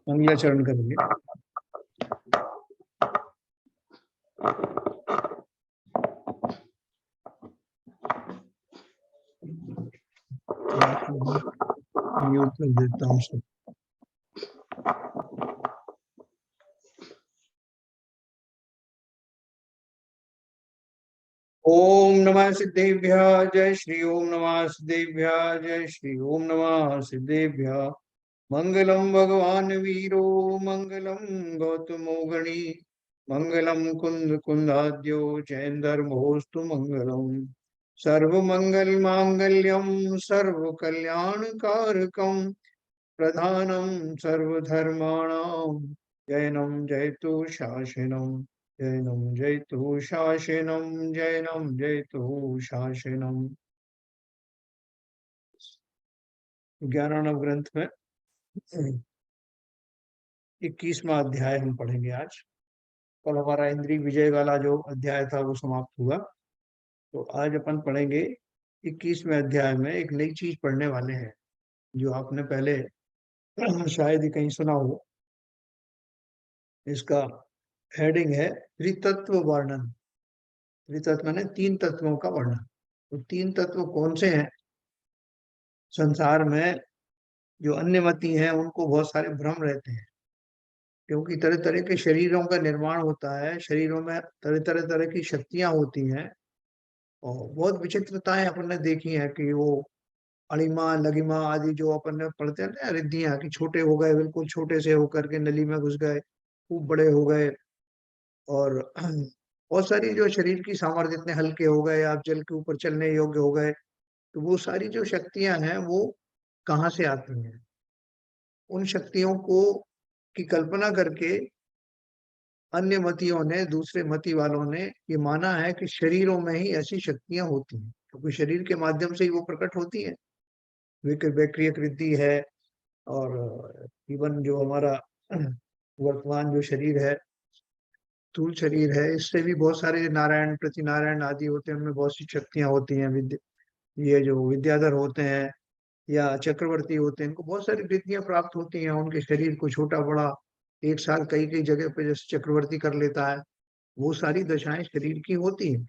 मंगलाचरण करेंगे। म्यूट कर देता हूँ सब। ओम नमः सिद्धेभ्यः जय श्री ओम नमः सिद्धेभ्यः जय श्री ओम नमः सिद्धेभ्यः। मंगलम भगवान वीरो मंगलम गौतमो गणी मंगलम कुंद कुंदाद्यो जयंदर्मोस्तु मंगलम। सर्वमंगल मांगल्यम सर्व कल्याणकारकम प्रधानम सर्वधर्माणां जैनम जयतु शासनम जैनम जयतु शासनम जैनम जयतु शासनम। ज्ञानानव ग्रंथ में 21वां अध्याय हम पढ़ेंगे आज। कल हमारा इंद्रिय विजय वाला जो अध्याय था वो समाप्त हुआ, तो आज अपन पढ़ेंगे 21वें अध्याय में एक नई चीज पढ़ने वाले हैं जो आपने पहले शायद ही कहीं सुना हो। इसका हेडिंग है त्रितत्व वर्णन। त्रितत्व माने तीन तत्वों का वर्णन। तो तीन तत्व कौन से हैं? संसार में जो अन्यमती हैं उनको बहुत सारे भ्रम रहते हैं, क्योंकि तरह तरह के शरीरों का निर्माण होता है, शरीरों में तरह की शक्तियां होती हैं और बहुत विचित्रताएं अपन ने देखी हैं कि वो अणिमा लघिमा आदि जो अपन ने पढ़ते हैं ना, रिद्धियां कि छोटे हो गए, बिल्कुल छोटे से होकर के नली में घुस गए, खूब बड़े हो गए, और बहुत सारी जो शरीर की सामर्थ्य इतने हल्के हो गए, आप जल के ऊपर चलने योग्य हो गए। तो वो सारी जो शक्तियां हैं वो कहाँ से आती हैं? उन शक्तियों को की कल्पना करके अन्य मतियों ने, दूसरे मति वालों ने ये माना है कि शरीरों में ही ऐसी शक्तियां होती हैं, क्योंकि शरीर के माध्यम से ही वो प्रकट होती है। वैक्रिय कृति है, और इवन जो हमारा वर्तमान जो शरीर है, स्थूल शरीर है, इससे भी बहुत सारे नारायण प्रति नारायण आदि होते हैं, उनमें बहुत सी शक्तियां होती हैं। ये जो विद्याधर होते हैं या चक्रवर्ती होते हैं, इनको बहुत सारी कृतियां प्राप्त होती हैं। उनके शरीर को छोटा बड़ा एक साथ कई कई जगह पे जैसे चक्रवर्ती कर लेता है, वो सारी दशाएं शरीर की होती हैं।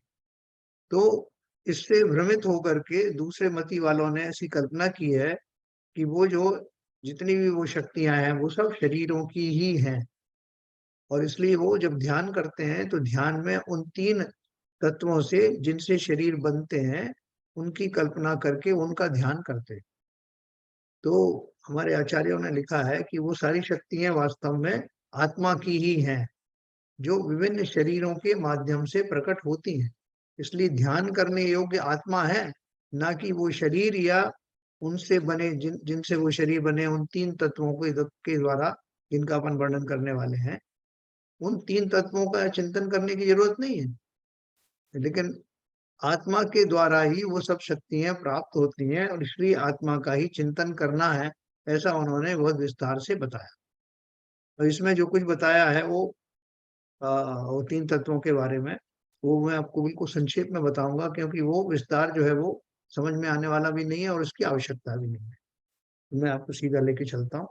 तो इससे भ्रमित होकर के दूसरे मति वालों ने ऐसी कल्पना की है कि वो जो जितनी भी वो शक्तियां हैं वो सब शरीरों की ही हैं, और इसलिए वो जब ध्यान करते हैं तो ध्यान में उन तीन तत्वों से जिनसे शरीर बनते हैं उनकी कल्पना करके उनका ध्यान करते हैं। तो हमारे आचार्यों ने लिखा है कि वो सारी शक्तियां वास्तव में आत्मा की ही हैं, जो विभिन्न शरीरों के माध्यम से प्रकट होती हैं। इसलिए ध्यान करने योग्य आत्मा है, ना कि वो शरीर या उनसे बने जिनसे वो शरीर बने, उन तीन तत्वों के द्वारा जिनका अपन वर्णन करने वाले हैं। उन तीन तत्वों का चिंतन करने की जरूरत नहीं है, लेकिन आत्मा के द्वारा ही वो सब शक्तियां प्राप्त होती हैं, और इसलिए आत्मा का ही चिंतन करना है, ऐसा उन्होंने बहुत विस्तार से बताया। और इसमें जो कुछ बताया है वो तीन तत्वों के बारे में, वो मैं आपको बिल्कुल संक्षेप में बताऊंगा, क्योंकि वो विस्तार जो है वो समझ में आने वाला भी नहीं है और उसकी आवश्यकता भी नहीं है। मैं आपको सीधा लेके चलता हूँ।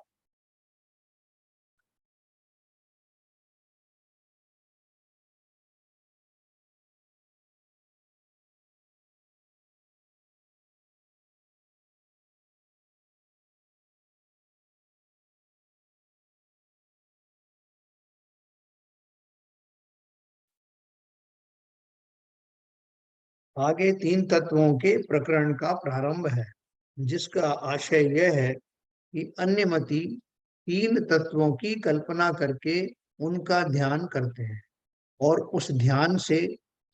आगे तीन तत्वों के प्रकरण का प्रारंभ है, जिसका आशय यह है कि अन्य मति तीन तत्वों की कल्पना करके उनका ध्यान करते हैं और उस ध्यान से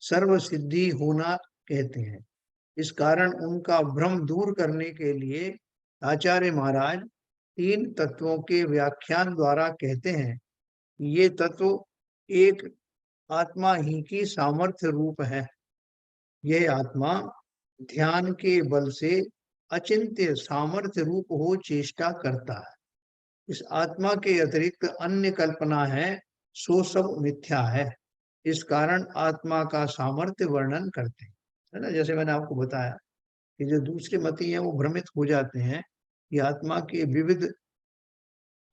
सर्व सिद्धि होना कहते हैं। इस कारण उनका भ्रम दूर करने के लिए आचार्य महाराज तीन तत्वों के व्याख्यान द्वारा कहते हैं, ये तत्व एक आत्मा ही की सामर्थ्य रूप है। यह आत्मा ध्यान के बल से अचिंत्य सामर्थ्य रूप हो चेष्टा करता है। इस आत्मा के अतिरिक्त अन्य कल्पना है, सो सब मिथ्या है। इस कारण आत्मा का सामर्थ्य वर्णन करते हैं, है ना। जैसे मैंने आपको बताया कि जो दूसरे मती हैं वो भ्रमित हो जाते हैं कि आत्मा के विविध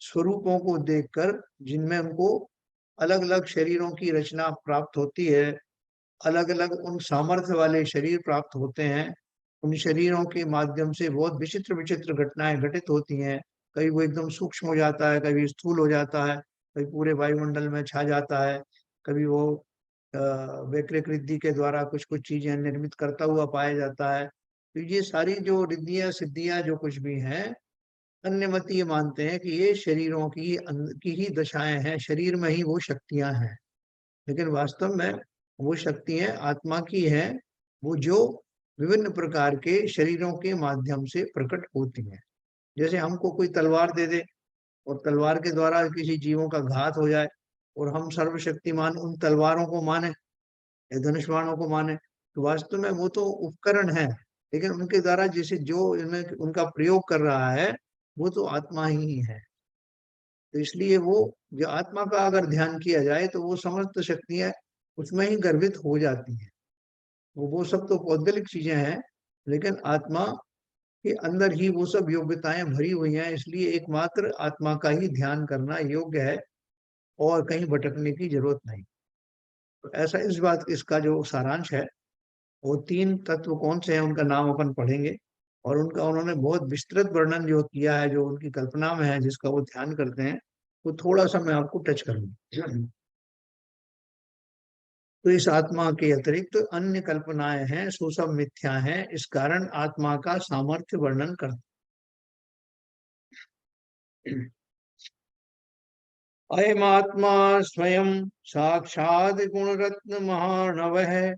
स्वरूपों को देखकर, जिनमें उनको अलग अलग शरीरों की रचना प्राप्त होती है, अलग अलग उन सामर्थ्य वाले शरीर प्राप्त होते हैं। उन शरीरों के माध्यम से बहुत विचित्र विचित्र घटनाएं घटित होती हैं। कभी वो एकदम सूक्ष्म हो जाता है, कभी स्थूल हो जाता है, कभी पूरे वायुमंडल में छा जाता है, कभी वो वैकृत रिद्धि के द्वारा कुछ कुछ चीजें निर्मित करता हुआ पाया जाता है। तो ये सारी जो रिद्धियां सिद्धियां जो कुछ भी हैं, अन्य मत ये मानते हैं कि ये शरीरों की ही दशाएं हैं, शरीर में ही वो शक्तियां हैं। लेकिन वास्तव में वो शक्तियां आत्मा की हैं, वो जो विभिन्न प्रकार के शरीरों के माध्यम से प्रकट होती हैं। जैसे हमको कोई तलवार दे दे और तलवार के द्वारा किसी जीवों का घात हो जाए, और हम सर्वशक्तिमान उन तलवारों को माने या धनुष बाणों को माने, तो वास्तव में वो तो उपकरण है, लेकिन उनके द्वारा जिसे जो इनमें उनका प्रयोग कर रहा है, वो तो आत्मा ही है। तो इसलिए वो जो आत्मा का अगर ध्यान किया जाए तो वो समस्त शक्तियां उसमें ही गर्भित हो जाती हैं। वो सब तो पौद्गलिक चीजें हैं, लेकिन आत्मा के अंदर ही वो सब योग्यताएं भरी हुई हैं। इसलिए एकमात्र आत्मा का ही ध्यान करना योग्य है, और कहीं भटकने की जरूरत नहीं। तो ऐसा इस बात इसका जो सारांश है, वो तीन तत्व कौन से हैं उनका नाम अपन पढ़ेंगे, और उनका उन्होंने बहुत विस्तृत वर्णन जो किया है, जो उनकी कल्पना में है, जिसका वो ध्यान करते हैं, वो थोड़ा सा मैं आपको टच करूंगा। तो इस आत्मा के अतिरिक्त अन्य कल्पनाएं हैं, सो सब मिथ्या हैं, इस कारण आत्मा का सामर्थ्य वर्णन करते हैं। अयमात्मा स्वयं साक्षात गुण रत्न महानव है,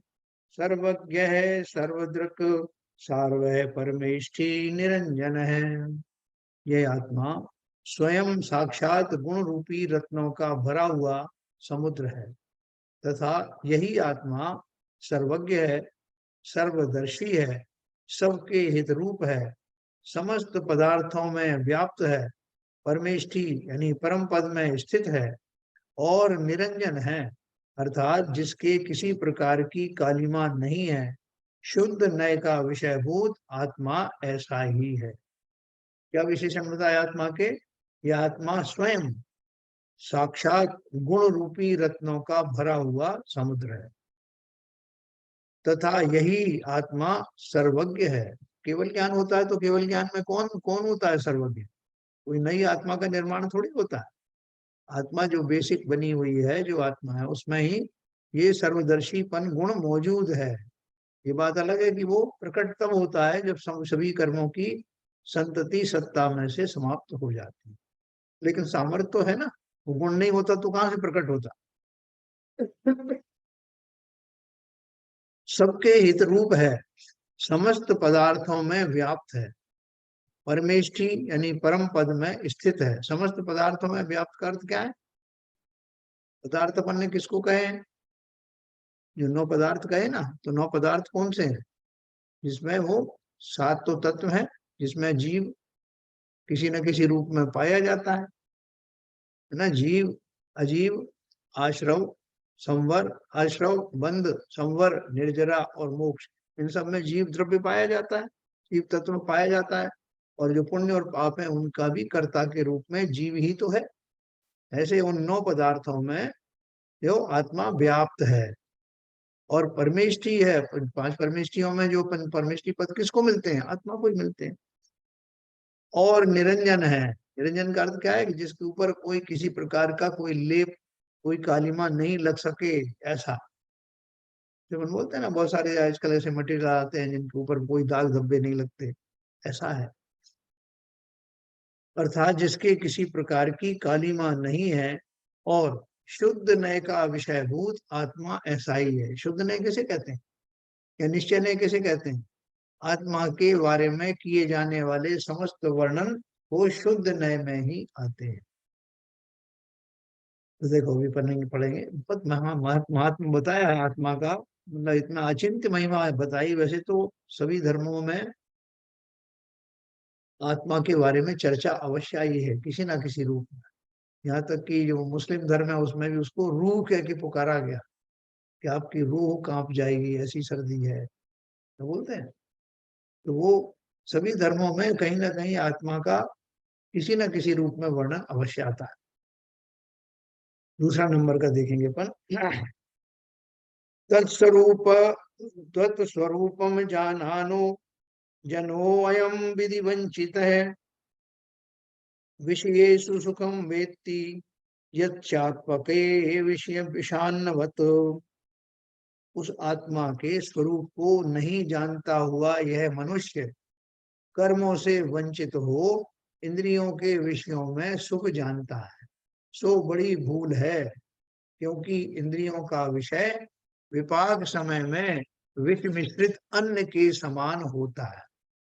सर्वज्ञ है, सर्वदृक, सार्वय परमेष्ठी निरंजन है। यह आत्मा स्वयं साक्षात गुण रूपी रत्नों का भरा हुआ समुद्र है, तथा यही आत्मा सर्वज्ञ है, सर्वदर्शी है, सबके हित रूप है, समस्त पदार्थों में व्याप्त है, परमेष्ठी यानी परम पद में स्थित है, और निरंजन है, अर्थात जिसके किसी प्रकार की कालिमा नहीं है। शुद्ध नय का विषयभूत आत्मा ऐसा ही है। क्या विशेषण बताया आत्मा के? यह आत्मा स्वयं साक्षात गुण रूपी रत्नों का भरा हुआ समुद्र है, तथा यही आत्मा सर्वज्ञ है। केवल ज्ञान होता है तो केवल ज्ञान में कौन कौन होता है सर्वज्ञ? कोई नई आत्मा का निर्माण थोड़ी होता है। आत्मा जो बेसिक बनी हुई है, जो आत्मा है, उसमें ही ये सर्वदर्शीपन गुण मौजूद है। ये बात अलग है कि वो प्रकट तब होता है जब सभी कर्मों की संतति सत्ता में से समाप्त हो जाती है। लेकिन सामर्थ्य तो है ना, वो गुण नहीं होता तो कहां से प्रकट होता? सबके हित रूप है, समस्त पदार्थों में व्याप्त है, परमेष्ठी यानी परम पद में स्थित है। समस्त पदार्थों में व्याप्त का अर्थ क्या है? पदार्थ अपन ने किसको कहे हैं? जो नौ पदार्थ कहे ना, तो नौ पदार्थ कौन से हैं? जिसमें वो सात तो तत्व हैं, जिसमें जीव किसी न किसी रूप में पाया जाता है ना। जीव, अजीव, आश्रव, संवर, आश्रव, बंध, संवर, निर्जरा और मोक्ष, इन सब में जीव द्रव्य पाया जाता है, जीव तत्व में पाया जाता है। और जो पुण्य और पाप है, उनका भी कर्ता के रूप में जीव ही तो है। ऐसे उन नौ पदार्थों में जो आत्मा व्याप्त है, और परमेष्ठी है। पांच परमेष्ठियों में जो परमेष्ठी पद किसको मिलते हैं? आत्मा को ही मिलते हैं। और निरंजन है। निरंजन का अर्थ क्या है? कि जिसके ऊपर कोई किसी प्रकार का कोई लेप, कोई कालिमा नहीं लग सके, ऐसा। जब हम बोलते हैं ना, बहुत सारे आजकल ऐसे मटेरियल आते हैं जिनके ऊपर कोई दाग धब्बे नहीं लगते, ऐसा है। अर्थात जिसके किसी प्रकार की कालिमा नहीं है, और शुद्ध नय का विषयभूत आत्मा ऐसा ही है। शुद्ध नय किसे कहते हैं, या निश्चय नय किसे कहते हैं? आत्मा के बारे में किए जाने वाले समस्त वर्णन वो शुद्ध नय में ही आते हैं। तो देखो अभी पढ़ेंगे पढ़ेंगे बहुत महात्मा बताया है आत्मा का, मतलब इतना अचिंत्य महिमा बताई। वैसे तो सभी धर्मों में आत्मा के बारे में चर्चा अवश्य आई है, किसी ना किसी रूप में। यहाँ तक कि जो मुस्लिम धर्म है, उसमें भी उसको रूह कह के पुकारा गया, कि आपकी रूह कांप जाएगी, ऐसी सर्दी है, तो बोलते हैं। तो वो सभी धर्मों में कहीं ना कहीं आत्मा का किसी न किसी रूप में वर्णन अवश्य आता है। दूसरा नंबर का देखेंगे अपन। तत्स्वरूप तत्स्वरूपम जानानो जनो अयम विधि वंचित है, विषयेषु सुखम वेत्ति यच्चात्मके विषय विषान्नवत्। उस आत्मा के स्वरूप को नहीं जानता हुआ यह मनुष्य कर्मों से वंचित हो इंद्रियों के विषयों में सुख जानता है, सो बड़ी भूल है, क्योंकि इंद्रियों का विषय विपाक समय में विष मिश्रित अन्न के समान होता है।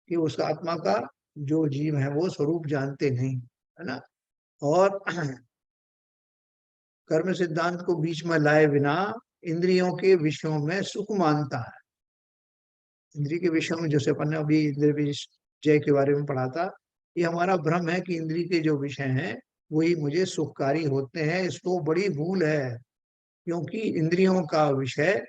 कि उस आत्मा का जो जीव है वो स्वरूप जानते नहीं, है ना। और कर्म सिद्धांत को बीच में लाए बिना इंद्रियों के विषयों में सुख मानता है। इंद्रिय के विषयों में, जैसे अपन ने अभी इंद्रिय विषय के बारे में पढ़ा था, ये हमारा भ्रम है कि इंद्रिय के जो विषय हैं वही मुझे सुखकारी होते हैं। इसको बड़ी भूल है, क्योंकि इंद्रियों का विषय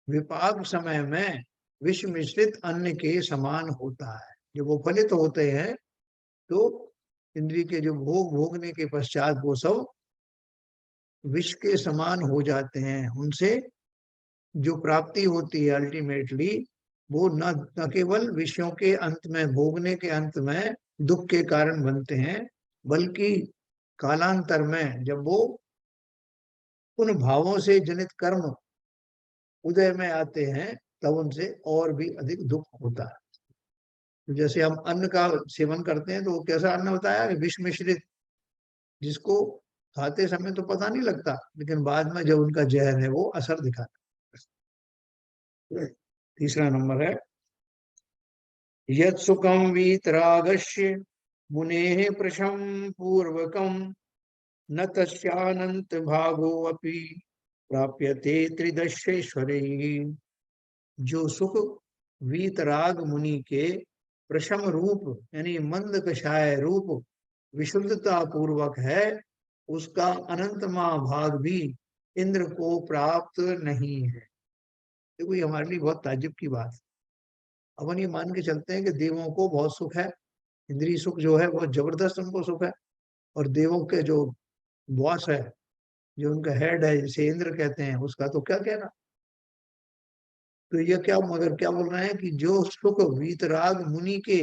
विपाक समय में विष मिश्रित अन्न के समान होता है। जब वो फलित होते हैं तो इंद्रिय के जो भोग भोगने के पश्चात वो सब विष के समान हो जाते हैं। उनसे जो प्राप्ति होती है अल्टीमेटली, वो न केवल विषयों के अंत में, भोगने के अंत में दुख के कारण बनते हैं, बल्कि कालांतर में जब वो उन भावों से जनित कर्म उदय में आते हैं तब उनसे और भी अधिक दुख होता है। तो जैसे हम अन्न का सेवन करते हैं तो वो कैसा अन्न होता है, विष मिश्रित, जिसको खाते समय तो पता नहीं लगता, लेकिन बाद में जब उनका जहर है वो असर दिखाता है। तीसरा नंबर है, यत् सुखम वीतरागस्य मुनेः प्रशम पूर्वकम न तस्यानंत भागो अपि प्राप्यते त्रिदशेश्वरे। जो सुख वीतराग मुनि के प्रशम रूप यानी मंद कषाय रूप विशुद्धता पूर्वक है, उसका अनंतमा भाग भी इंद्र को प्राप्त नहीं है। देखो ये हमारे लिए बहुत ताज्जुब की बात है। अपन ये मान के चलते हैं कि देवों को बहुत सुख है, इंद्रिय सुख जो है बहुत जबरदस्त उनको सुख है, और देवों के जो बॉस है, जो उनका हेड है, जिसे इंद्र कहते हैं, उसका तो क्या कहना। तो ये क्या, मगर क्या बोल रहे हैं कि जो सुख वीतराग मुनि के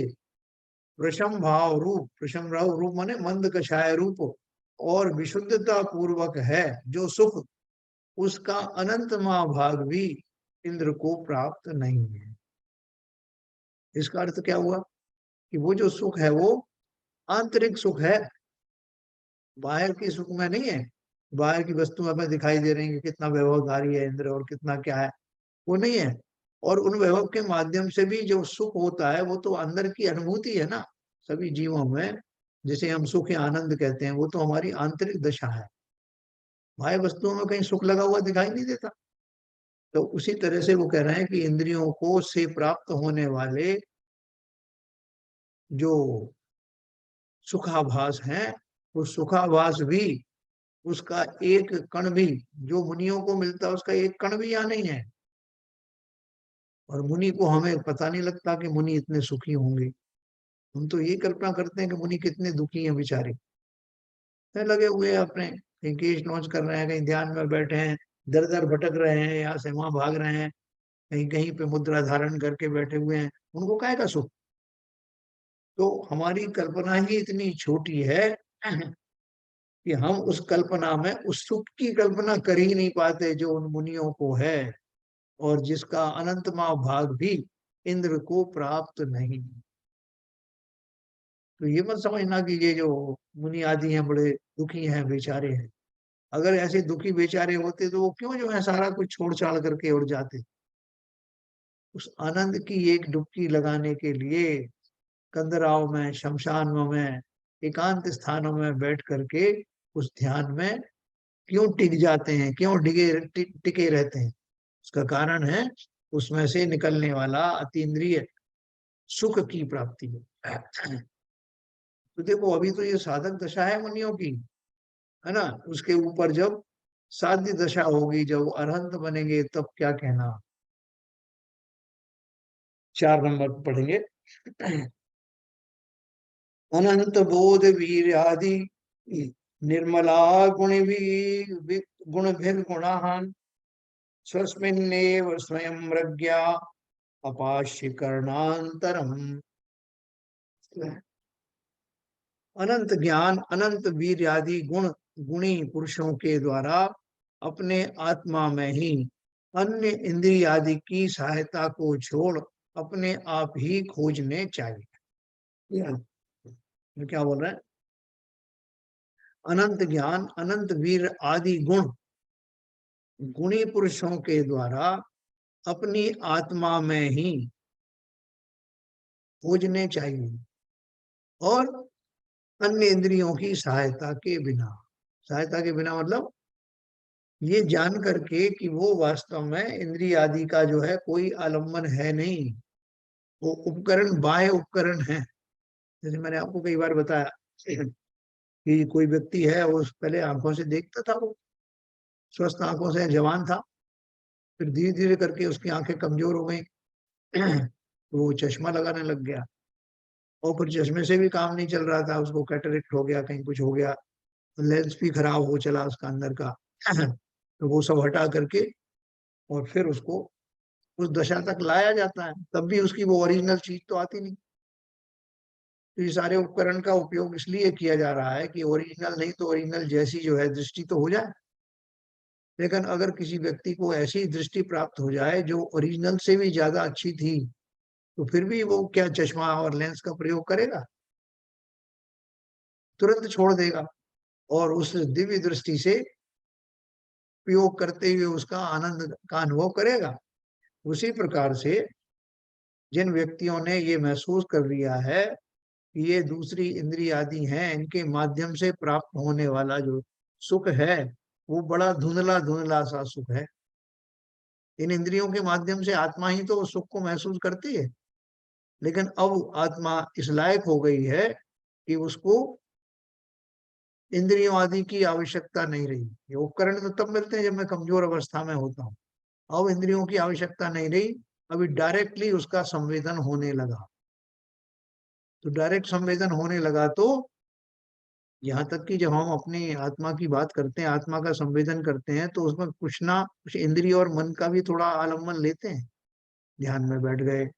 प्रशम भाव रूप, प्रशम भाव रूप माने मंद कषाय रूप और विशुद्धता पूर्वक है जो सुख, उसका अनंतमा भाग भी इंद्र को प्राप्त नहीं है। इसका अर्थ क्या हुआ कि वो जो सुख है वो आंतरिक सुख है, बाहर की सुख में नहीं है। बाहर की वस्तु हमें दिखाई दे रही है कि कितना वैभवधारी है इंद्र और कितना क्या है, वो नहीं है। और उन वैभव के माध्यम से भी जो सुख होता है वो तो अंदर की अनुभूति है ना सभी जीवों में, जिसे हम सुख या आनंद कहते हैं, वो तो हमारी आंतरिक दशा है। बाह्य वस्तुओं में कहीं सुख लगा हुआ दिखाई नहीं देता। तो उसी तरह से वो कह रहे हैं कि इंद्रियों को से प्राप्त होने वाले जो सुखाभास हैं, वो सुखाभास भी, उसका एक कण भी, जो मुनियों को मिलता है उसका एक कण भी यहाँ नहीं है। और मुनि को हमें पता नहीं लगता कि मुनि इतने सुखी होंगे। हम तो ये कल्पना करते हैं कि मुनि कितने दुखी हैं बेचारे, लगे हुए हैं अपने, कहीं केस लॉन्च कर रहे हैं, कहीं ध्यान में बैठे हैं, दर दर भटक रहे हैं, यहाँ से वहां भाग रहे हैं, कहीं कहीं पे मुद्रा धारण करके बैठे हुए हैं, उनको काहे का सुख। तो हमारी कल्पना ही इतनी छोटी है कि हम उस कल्पना में उस सुख की कल्पना कर ही नहीं पाते जो उन मुनियों को है, और जिसका अनंतमा भाग भी इंद्र को प्राप्त नहीं। तो ये मत समझना कि ये जो मुनि आदि हैं बड़े दुखी हैं, बेचारे हैं। अगर ऐसे दुखी बेचारे होते तो वो क्यों जो है सारा कुछ छोड़ छाड़ करके उड़ जाते। उस आनंद की एक डुबकी लगाने के लिए कंदराव में, शमशानों में, एकांत स्थानों में बैठ करके उस ध्यान में क्यों टिक जाते हैं, क्यों टिके रहते हैं। उसका कारण है उसमें से निकलने वाला अतीन्द्रिय सुख की प्राप्ति है। तो देखो अभी तो ये साधक दशा है मुनियों की, है ना। उसके ऊपर जब साध्य दशा होगी, जब अरहंत बनेंगे, तब क्या कहना। 4 नंबर पढ़ेंगे। अनंत बोध वीर आदि निर्मला गुण भी गुण गुणान स्वस्मिन्नेव स्वयं प्रज्ञा अपाश्य करणांतरम। अनंत ज्ञान अनंत वीर आदि गुण गुणी पुरुषों के द्वारा अपने आत्मा में ही अन्य इंद्रिय आदि की सहायता को छोड़ अपने आप ही खोजने चाहिए। ये क्या बोल रहे हैं? अनंत ज्ञान अनंत वीर आदि गुण गुणी पुरुषों के द्वारा अपनी आत्मा में ही खोजने चाहिए और अन्य इंद्रियों की सहायता के बिना मतलब ये जान करके कि वो वास्तव में इंद्रिय आदि का जो है कोई आलम्बन है नहीं, वो उपकरण बाह्य उपकरण है। जैसे मैंने आपको कई बार बताया कि कोई व्यक्ति है, वो पहले आंखों से देखता था, वो स्वस्थ आंखों से जवान था, फिर धीरे धीरे करके उसकी आंखें कमजोर हो गई तो वो चश्मा लगाने लग गया, और फिर चश्मे से भी काम नहीं चल रहा था, उसको कैटरेक्ट हो गया, कहीं कुछ हो गया, लेंस भी खराब हो चला उसका अंदर का तो वो सब हटा करके और फिर उसको उस दशा तक लाया जाता है, तब भी उसकी वो ओरिजिनल चीज तो आती नहीं। तो ये सारे उपकरण का उपयोग इसलिए किया जा रहा है कि ओरिजिनल नहीं तो ओरिजिनल जैसी जो है दृष्टि तो हो जाए। लेकिन अगर किसी व्यक्ति को ऐसी दृष्टि प्राप्त हो जाए जो ओरिजिनल से भी ज्यादा अच्छी थी, तो फिर भी वो क्या चश्मा और लेंस का प्रयोग करेगा? तुरंत छोड़ देगा और उस दिव्य दृष्टि से उपयोग करते हुए उसका आनंद का अनुभव करेगा। उसी प्रकार से जिन व्यक्तियों ने ये महसूस कर लिया है कि ये दूसरी इंद्रिय आदि हैं, इनके माध्यम से प्राप्त होने वाला जो सुख है वो बड़ा धुंधला धुंधला सा सुख है। इन इंद्रियों के माध्यम से आत्मा ही तो उस सुख को महसूस करती है, लेकिन अब आत्मा इस लायक हो गई है कि उसको इंद्रियों आदि की आवश्यकता नहीं रही। ये उपकरण तो तब मिलते हैं जब मैं कमजोर अवस्था में होता हूँ। अब इंद्रियों की आवश्यकता नहीं रही, अभी डायरेक्टली उसका संवेदन होने लगा। तो डायरेक्ट संवेदन होने लगा तो यहाँ तक कि जब हम अपनी आत्मा की बात करते हैं, आत्मा का संवेदन करते हैं, तो उसमें कुछ ना कुछ इंद्रिय और मन का भी थोड़ा आलम्बन लेते हैं। ध्यान में बैठ गए,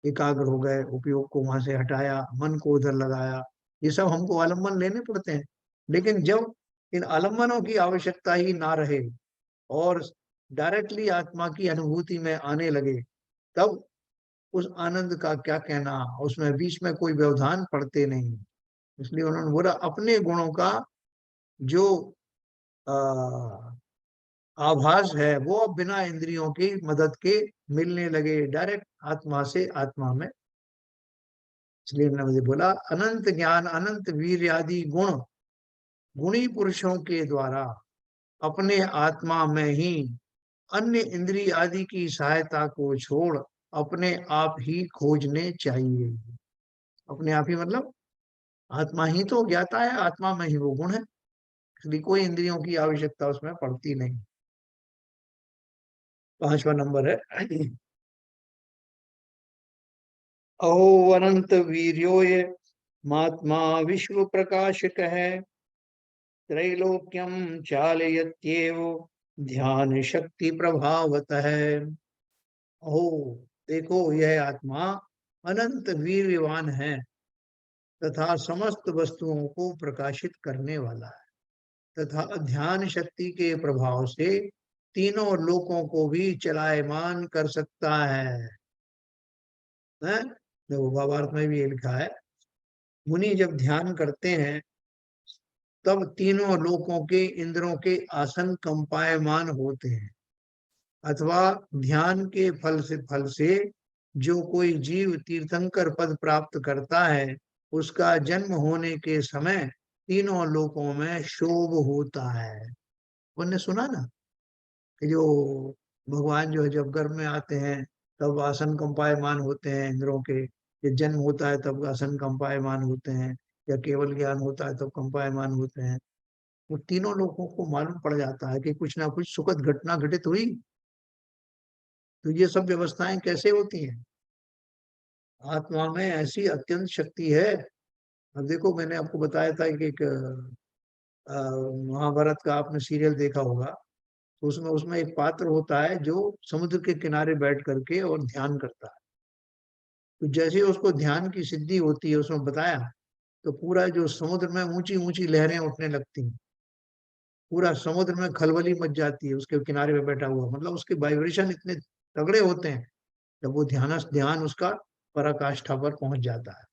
एकाग्र हो गए, उपयोग को वहां से हटाया, मन को उधर लगाया, ये सब हमको आलम्बन लेने पड़ते हैं। लेकिन जब इन आलम्बनों की आवश्यकता ही ना रहे और डायरेक्टली आत्मा की अनुभूति में आने लगे, तब उस आनंद का क्या कहना, उसमें बीच में कोई व्यवधान पड़ते नहीं। इसलिए उन्होंने बोला अपने गुणों का जो आ, आभास है वो अब बिना इंद्रियों की मदद के मिलने लगे, डायरेक्ट आत्मा से आत्मा में। इसलिए मैंने बोला अनंत ज्ञान अनंत वीर आदि गुण गुणी पुरुषों के द्वारा अपने आत्मा में ही अन्य इंद्रिय आदि की सहायता को छोड़ अपने आप ही खोजने चाहिए। अपने आप ही मतलब आत्मा ही तो ज्ञाता है, आत्मा में ही वो गुण है, इसलिए कोई इंद्रियों की आवश्यकता उसमें पड़ती नहीं। 5वां नंबर है अहो अनंत वीर्यो ये महात्मा विश्व प्रकाशक है त्रैलोक्यम चालयत्येव ध्यान शक्ति प्रभावत है। ओ देखो, यह आत्मा अनंत वीर्यवान है तथा समस्त वस्तुओं को प्रकाशित करने वाला है तथा ध्यान शक्ति के प्रभाव से तीनों लोकों को भी चलायमान कर सकता है? देखो भावार्थ में भी ये लिखा है, मुनि जब ध्यान करते हैं तब तीनों लोकों के इंद्रों के आसन कंपायमान होते हैं, अथवा ध्यान के फल से जो कोई जीव तीर्थंकर पद प्राप्त करता है उसका जन्म होने के समय तीनों लोकों में शोभ होता है। उनने सुना ना कि जो भगवान जो है जब गर्भ में आते हैं तब आसन कंपायमान होते हैं इंद्रों के, ये जन्म होता है तब आसन कंपायमान होते हैं, या केवल ज्ञान होता है तब कंपायमान होते हैं। वो तीनों लोगों को मालूम पड़ जाता है कि कुछ ना कुछ सुखद घटना घटित हुई। तो ये सब व्यवस्थाएं कैसे होती हैं? आत्मा में ऐसी अत्यंत शक्ति है अब देखो, मैंने आपको बताया था कि एक महाभारत का आपने सीरियल देखा होगा, तो उसमें उसमें एक पात्र होता है जो समुद्र के किनारे बैठ करके और ध्यान करता है। तो जैसे ही उसको ध्यान की सिद्धि होती है, उसमें बताया, तो पूरा जो समुद्र में ऊंची ऊंची लहरें उठने लगती हैं, पूरा समुद्र में खलबली मच जाती है उसके किनारे पे बैठा हुआ, मतलब उसके वाइब्रेशन इतने तगड़े होते हैं जब वो ध्यान उसका पराकाष्ठा पर पहुंच जाता है।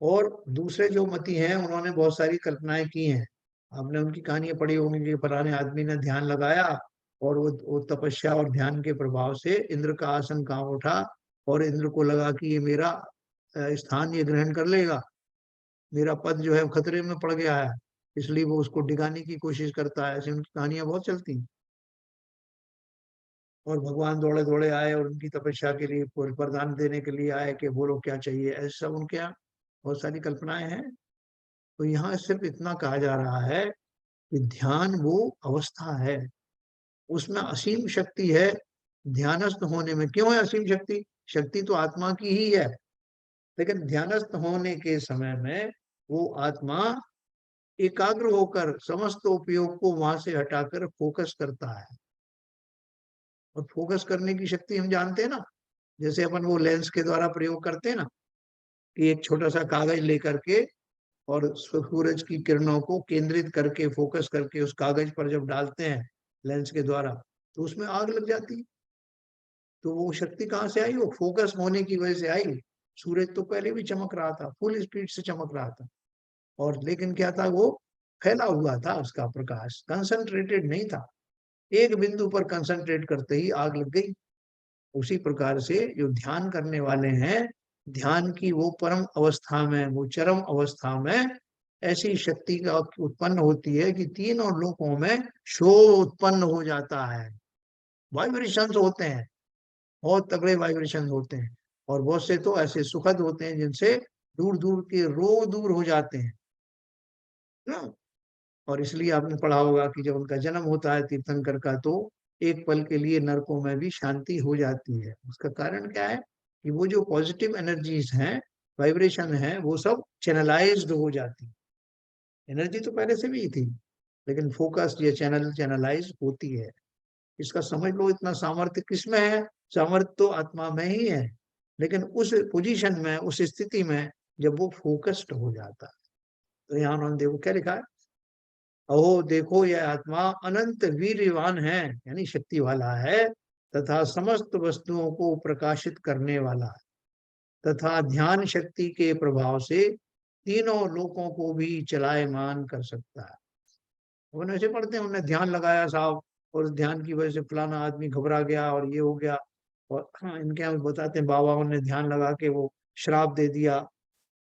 और दूसरे जो मती हैं, उन्होंने बहुत सारी कल्पनाएं की हैं। आपने उनकी कहानियां पढ़ी होंगी कि फलाने आदमी ने ध्यान लगाया और वो तपस्या और ध्यान के प्रभाव से इंद्र का आसन कांप उठा, और इंद्र को लगा कि ये मेरा स्थान ये ग्रहण कर लेगा, मेरा पद जो है खतरे में पड़ गया है, इसलिए वो उसको डिगाने की कोशिश करता है। ऐसी उनकी कहानियां बहुत चलती हैं। और भगवान दौड़े दौड़े आए और उनकी तपस्या के लिए वरदान देने के लिए आए कि बोलो क्या चाहिए, ऐसे सब उनके यहाँ बहुत सारी कल्पनाएं हैं। तो यहाँ सिर्फ इतना कहा जा रहा है कि ध्यान वो अवस्था है, उसमें असीम शक्ति है। ध्यानस्थ होने में क्यों है असीम शक्ति? शक्ति तो आत्मा की ही है, लेकिन ध्यानस्थ होने के समय में वो आत्मा एकाग्र होकर समस्त उपयोग को वहां से हटाकर फोकस करता है। और फोकस करने की शक्ति हम जानते हैं ना, जैसे अपन वो लेंस के द्वारा प्रयोग करते हैं ना, कि एक छोटा सा कागज लेकर के और सूरज की किरणों को केंद्रित करके फोकस करके उस कागज पर जब डालते हैं लेंस के द्वारा, तो उसमें आग लग जाती है। तो वो शक्ति कहाँ से आई? वो फोकस होने की वजह से आई। सूरज तो पहले भी चमक रहा था, फुल स्पीड से चमक रहा था, और लेकिन क्या था, वो फैला हुआ था, उसका प्रकाश कंसंट्रेटेड नहीं था। एक बिंदु पर कंसंट्रेट करते ही आग लग गई। उसी प्रकार से जो ध्यान करने वाले हैं, ध्यान की वो परम अवस्था में, वो चरम अवस्था में ऐसी शक्ति का उत्पन्न होती है कि तीनों लोकों में शोर उत्पन्न हो जाता है। वाइब्रेशंस होते हैं, बहुत तगड़े वाइब्रेशन होते हैं, और बहुत से तो ऐसे सुखद होते हैं जिनसे दूर दूर के रोग दूर हो जाते हैं ना। और इसलिए आपने पढ़ा होगा कि जब उनका जन्म होता है तीर्थंकर का, तो एक पल के लिए नरकों में भी शांति हो जाती है। उसका कारण क्या है? कि वो जो पॉजिटिव एनर्जीज हैं, वाइब्रेशन है, वो सब चैनलाइज्ड हो जाती है। एनर्जी तो पहले से भी थी, लेकिन फोकस या चैनलाइज होती है। इसका समझ लो, इतना सामर्थ्य किसमें है? सामर्थ्य तो आत्मा में ही है, लेकिन उस पोजीशन में, उस स्थिति में जब वो फोकस्ड हो जाता है। तो यहाँ उन्होंने देखो क्या लिखा है, अहो देखो यह आत्मा अनंत वीर्यवान है, यानी शक्ति वाला है, तथा समस्त वस्तुओं को प्रकाशित करने वाला है, तथा ध्यान शक्ति के प्रभाव से तीनों लोकों को भी चलायमान कर सकता है। उन्हें ऐसे पढ़ते हैं, उन्होंने ध्यान लगाया साहब, और उस ध्यान की वजह से फलाना आदमी घबरा गया और ये हो गया। और हाँ, इनके यहाँ बताते हैं बाबाओं ने ध्यान लगा के वो श्राप दे दिया।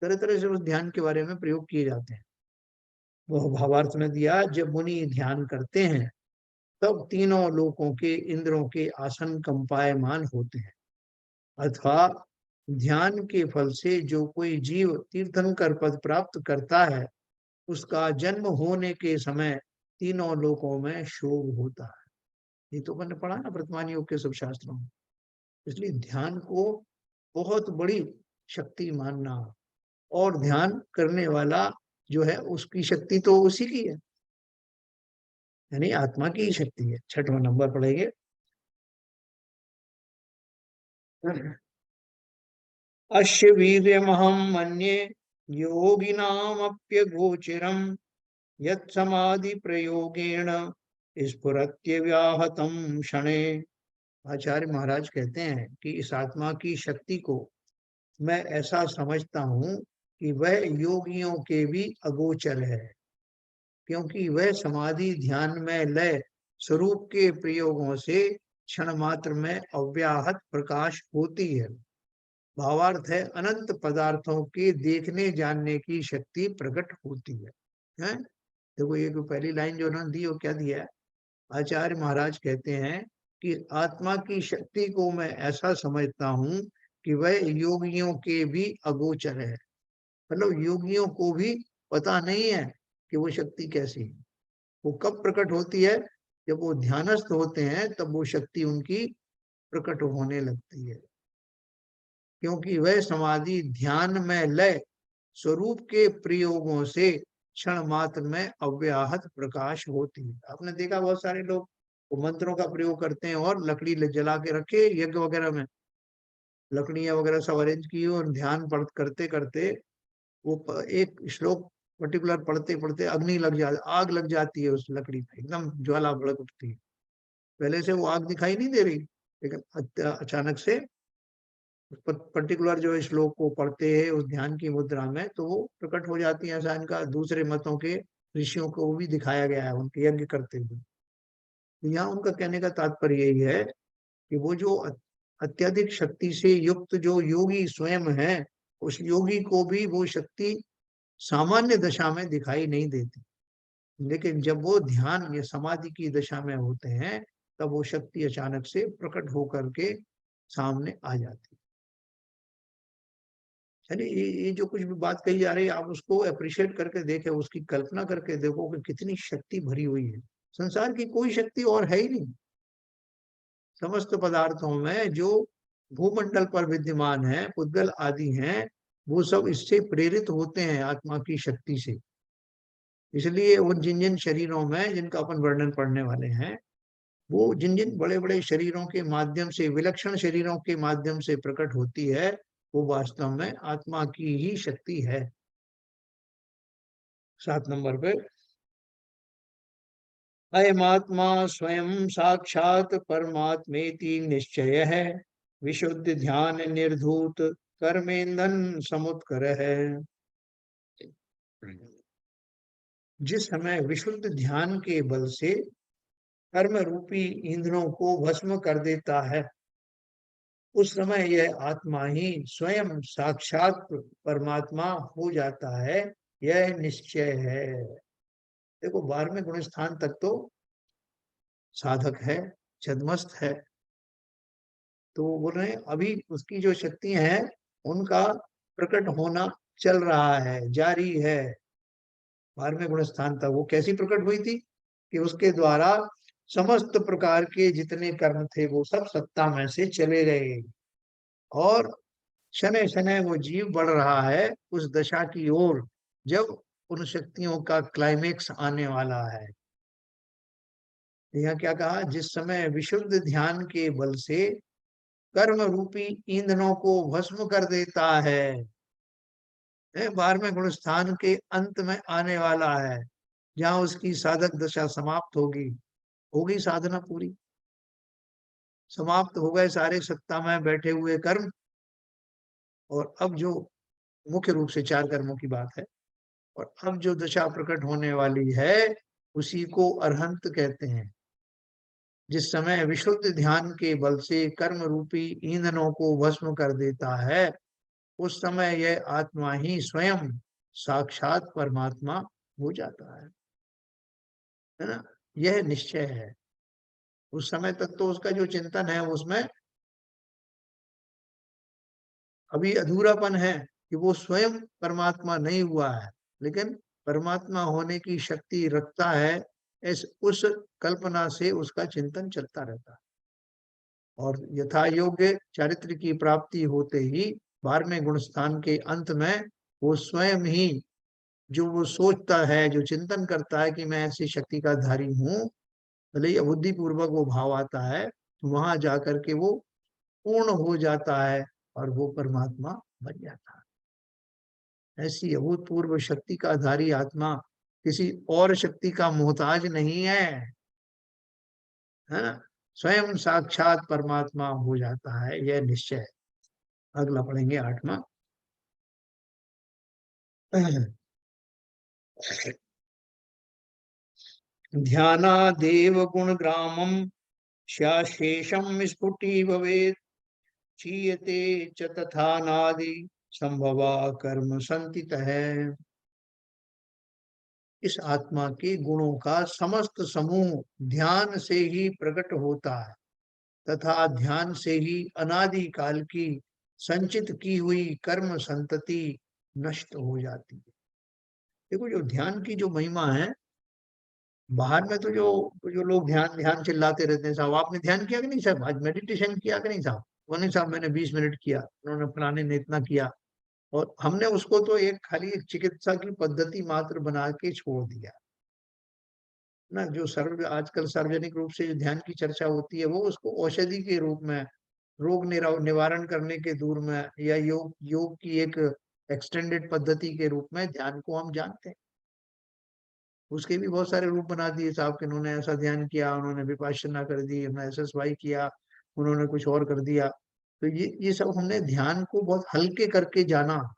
तरह तरह से उस ध्यान के बारे में प्रयोग किए जाते हैं। वो भावार्थ में दिया, जब मुनि ध्यान करते हैं तब तीनों लोकों के इंद्रों के आसन कंपायमान होते हैं। अथवा ध्यान के फल से जो कोई जीव तीर्थंकर पद प्राप्त करता है, उसका जन्म होने के समय तीनों लोकों में शोक होता है। ये तो मैंने पढ़ा ना वर्तमान योग के सब शास्त्रों में। इसलिए ध्यान को बहुत बड़ी शक्ति मानना, और ध्यान करने वाला जो है उसकी शक्ति तो उसी की है, यानी आत्मा की ही शक्ति है। छठवां नंबर पढ़ेंगे। अश्य वीर्यमहं मन्ये योगिनामप्यगोचरम् यत्समाधि प्रयोगेण स्फुरत्यव्याहतं क्षणे। आचार्य महाराज कहते हैं कि इस आत्मा की शक्ति को मैं ऐसा समझता हूँ कि वह योगियों के भी अगोचर है, क्योंकि वह समाधि ध्यान में लय स्वरूप के प्रयोगों से क्षण मात्र में अव्याहत प्रकाश होती है। भावार्थ है, अनंत पदार्थों के देखने जानने की शक्ति प्रकट होती है? देखो ये जो पहली लाइन जो उन्होंने दी, वो क्या दिया है? आचार्य महाराज कहते हैं कि आत्मा की शक्ति को मैं ऐसा समझता हूँ कि वह योगियों के भी अगोचर है। मतलब योगियों को भी पता नहीं है कि वो शक्ति कैसी है। वो कब प्रकट होती है? जब वो ध्यानस्थ होते हैं, तब वो शक्ति उनकी प्रकट होने लगती है, क्योंकि वह समाधि ध्यान में लय स्वरूप के प्रयोगों से क्षण मात्र में अव्याहत प्रकाश होती है। आपने देखा बहुत सारे लोग वो मंत्रों का प्रयोग करते हैं और लकड़ी जला के रखे यज्ञ वगैरह में, लकड़ियां वगैरह सब अरेंज की और ध्यान पढ़ करते करते वो एक श्लोक पर्टिकुलर पढ़ते पढ़ते अग्नि लग जा आग लग जाती है उस लकड़ी में, एकदम ज्वाला भड़क उठती है। पहले से वो आग दिखाई नहीं दे रही, लेकिन अचानक से पर्टिकुलर जो श्लोक को पढ़ते हैं उस ध्यान की मुद्रा में तो वो प्रकट हो जाती है। ऐसा इनका दूसरे मतों के ऋषियों को भी दिखाया गया है उनके यज्ञ करते हुए। तो यहाँ उनका कहने का तात्पर्य यही है कि वो जो अत्यधिक शक्ति से युक्त जो योगी स्वयं है, उस योगी को भी वो शक्ति सामान्य दशा में दिखाई नहीं देती, लेकिन जब वो ध्यान या समाधि की दशा में होते हैं तब वो शक्ति अचानक से प्रकट होकर के सामने आ जाती है। यानी ये जो कुछ भी बात कही जा रही है आप उसको अप्रिशिएट करके देखें, उसकी कल्पना करके देखो कि कितनी शक्ति भरी हुई है। संसार की कोई शक्ति और है ही नहीं। समस्त पदार्थों में जो भूमंडल पर विद्यमान है, पुद्गल आदि हैं, वो सब इससे प्रेरित होते हैं आत्मा की शक्ति से। इसलिए उन जिन जिन शरीरों में जिनका अपन वर्णन पढ़ने वाले हैं, वो जिन जिन बड़े बड़े शरीरों के माध्यम से, विलक्षण शरीरों के माध्यम से प्रकट होती है, वो वास्तव में आत्मा की ही शक्ति है। 7 नंबर पे, अयमात्मा स्वयं साक्षात परमात्मेति निश्चय है, विशुद्ध ध्यान निर्धूत कर्मेंधन समुत्कर है। जिस समय विशुद्ध ध्यान के बल से कर्म रूपी ईंधनों को भस्म कर देता है, उस समय यह आत्मा ही स्वयं साक्षात परमात्मा हो जाता है, यह निश्चय है। देखो 12वें गुण स्थान तक तो साधक है, छद्मस्त है, तो बोल रहे हैं अभी उसकी जो शक्तियां हैं उनका प्रकट होना चल रहा है, जारी है। 12वें गुण स्थान तक वो कैसी प्रकट हुई थी कि उसके द्वारा समस्त प्रकार के जितने कर्म थे वो सब सत्ता में से चले गए और शनै शनै वो जीव बढ़ रहा है उस दशा की ओर जब उन शक्तियों का क्लाइमेक्स आने वाला है। यहाँ क्या कहा, जिस समय विशुद्ध ध्यान के बल से कर्म रूपी ईंधनों को भस्म कर देता है, 12वें गुण स्थान के अंत में आने वाला है, जहां उसकी साधक दशा समाप्त होगी, होगी साधना पूरी, समाप्त हो गए सारे सत्ता में बैठे हुए कर्म, और अब जो मुख्य रूप से 4 कर्मों की बात है, और अब जो दशा प्रकट होने वाली है उसी को अरहंत कहते हैं। जिस समय विशुद्ध ध्यान के बल से कर्म रूपी ईंधनों को भस्म कर देता है, उस समय यह आत्मा ही स्वयं साक्षात परमात्मा हो जाता है ना। यह निश्चय है। उस समय तक तो उसका जो चिंतन है उसमें अभी अधूरापन है कि वो स्वयं परमात्मा नहीं हुआ है, लेकिन परमात्मा होने की शक्ति रखता है, इस उस कल्पना से उसका चिंतन चलता रहता है। और यथा योग्य चारित्र की प्राप्ति होते ही 12वें गुण स्थान के अंत में वो स्वयं ही जो वो सोचता है, जो चिंतन करता है कि मैं ऐसी शक्ति का धारी हूँ, भले ही बुद्धि पूर्वक वो भाव आता है, तो वहां जाकर के वो पूर्ण हो जाता है और वो परमात्मा बन जाता है। ऐसी अभूतपूर्व शक्ति का धारी आत्मा किसी और शक्ति का मोहताज नहीं है ना, स्वयं साक्षात परमात्मा हो जाता है, यह निश्चय है। अगला पढ़ेंगे 8वां। ध्यानादेव गुणग्रामं स्याशेषं स्फुटी भवेत्, चीयते च तथा नादि संभवा कर्म संतित है। इस आत्मा के गुणों का समस्त समूह ध्यान से ही प्रकट होता है तथा ध्यान से ही अनादि काल की संचित की हुई कर्म संतति नष्ट हो जाती है। देखो जो ध्यान की जो महिमा है, बाहर में तो जो लोग ध्यान ध्यान चिल्लाते रहते हैं, साहब आपने ध्यान किया कि नहीं, साहब आज मेडिटेशन किया कि नहीं, साहब वो नहीं, साहब मैंने 20 मिनट किया, उन्होंने फलाने ने इतना किया। और हमने उसको तो एक खाली एक चिकित्सा की पद्धति मात्र बना के छोड़ दिया ना। जो आजकल सार्वजनिक रूप से जो ध्यान की चर्चा होती है, वो उसको औषधि के रूप में, रोग निवारण करने के दूर में, या योग योग की एक एक्सटेंडेड पद्धति के रूप में ध्यान को हम जानते हैं। उसके भी बहुत सारे रूप बना दिए साहब कि उन्होंने ऐसा ध्यान किया, उन्होंने विपश्यना कर दी, उन्होंने एसएसवाई किया, उन्होंने कुछ और कर दिया। तो ये सब हमने ध्यान को बहुत हल्के करके जाना।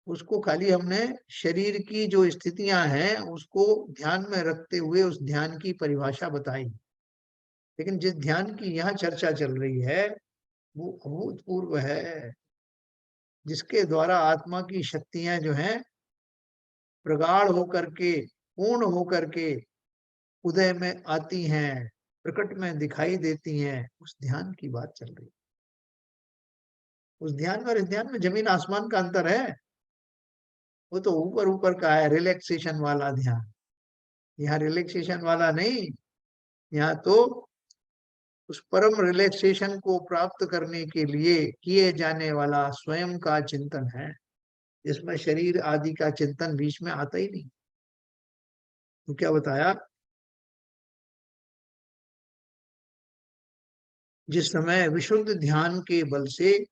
उसको खाली हमने शरीर की जो स्थितियां हैं उसको ध्यान में रखते हुए उस ध्यान की परिभाषा बताई। लेकिन जिस ध्यान की यहाँ चर्चा चल रही है वो अभूतपूर्व है, जिसके द्वारा आत्मा की शक्तियां जो हैं प्रगाढ़ होकर के, पूर्ण होकर के उदय में आती हैं, प्रकट में दिखाई देती हैं, उस ध्यान की बात चल रही है। उस ध्यान में और इस ध्यान में जमीन आसमान का अंतर है। वो तो ऊपर ऊपर का है, रिलैक्सेशन वाला ध्यान। यहाँ रिलैक्सेशन वाला नहीं, यहाँ तो उस परम रिलैक्सेशन को प्राप्त करने के लिए किए जाने वाला स्वयं का चिंतन है, इसमें शरीर आदि का चिंतन बीच में आता ही नहीं। तो क्या बताया, जिस समय विशुद्ध ध्यान के बल से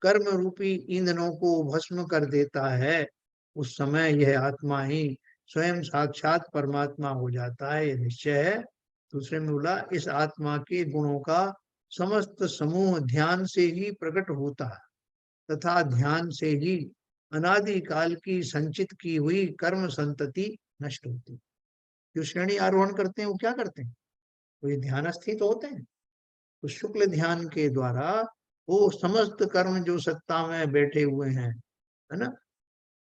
कर्म रूपी ईंधनों को भस्म कर देता है, उस समय यह आत्मा ही स्वयं साक्षात परमात्मा हो जाता है, यह निश्चय है। दूसरे में बोला, इस आत्मा के गुणों का समस्त समूह ध्यान से ही प्रकट होता है तथा ध्यान से ही अनादि काल की संचित की हुई कर्म संतति नष्ट होती। जो श्रेणी आरोहण करते हैं वो क्या करते हैं, वो ये ध्यानस्थ ही तो होते हैं। तो शुक्ल ध्यान के द्वारा वो समस्त कर्म जो सत्ता में बैठे हुए हैं, है ना,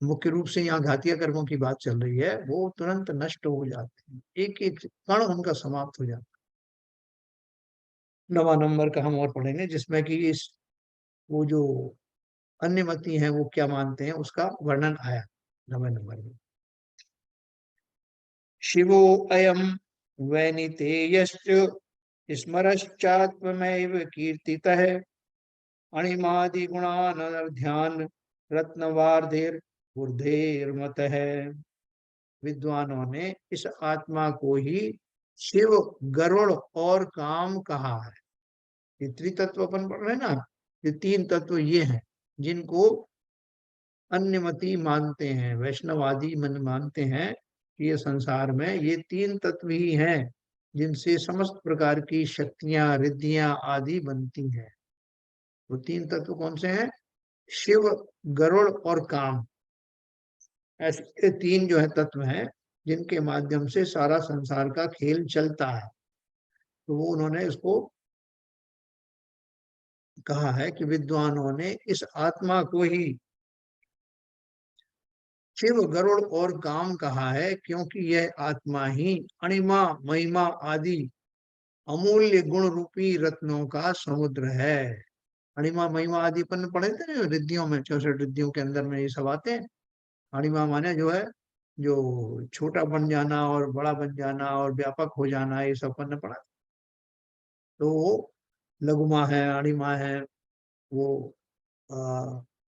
मुख्य रूप से यहाँ घातीय कर्मों की बात चल रही है, वो तुरंत नष्ट हो जाते हैं, एक एक कण उनका समाप्त हो जाता है। 9वां नंबर का हम और पढ़ेंगे, जिसमें कि इस वो जो अन्यमति हैं वो क्या मानते हैं उसका वर्णन आया 9वें नंबर में। शिवो अयम वैनितेयश्च स्मरश्चात्मैव कीर्तितः अणिमादिगुणानर्ध्यान रत्नवार्धेर ऊर्ध्वेर्मत है। विद्वानों ने इस आत्मा को ही शिव, गरुड़ और काम कहा है। ये त्रितत्व अपन पढ़ रहे हैं ना, ये तीन तत्व ये हैं जिनको अन्यमति मानते हैं, वैष्णवादी मन मानते हैं कि ये संसार में ये तीन तत्व ही हैं जिनसे समस्त प्रकार की शक्तियां, रिद्धियां आदि बनती हैं। वो तीन तत्व कौन से हैं? शिव, गरुड़ और काम। ऐसे तीन जो है तत्व हैं जिनके माध्यम से सारा संसार का खेल चलता है। तो वो उन्होंने इसको कहा है कि विद्वानों ने इस आत्मा को ही शिव, गरुड़ और काम कहा है, क्योंकि यह आत्मा ही अणिमा, महिमा आदि अमूल्य गुण रूपी रत्नों का समुद्र है। अणिमा, महिमा आदि अपन पढ़े थे ना रिद्धियों में, 64 रिद्धियों के अंदर में ये सब आते हैं। अणिमा माने जो है, जो छोटा बन जाना और बड़ा बन जाना और व्यापक हो जाना, ये सब अपन ने पढ़ा। तो वो लघुमा है, अणिमा है, वो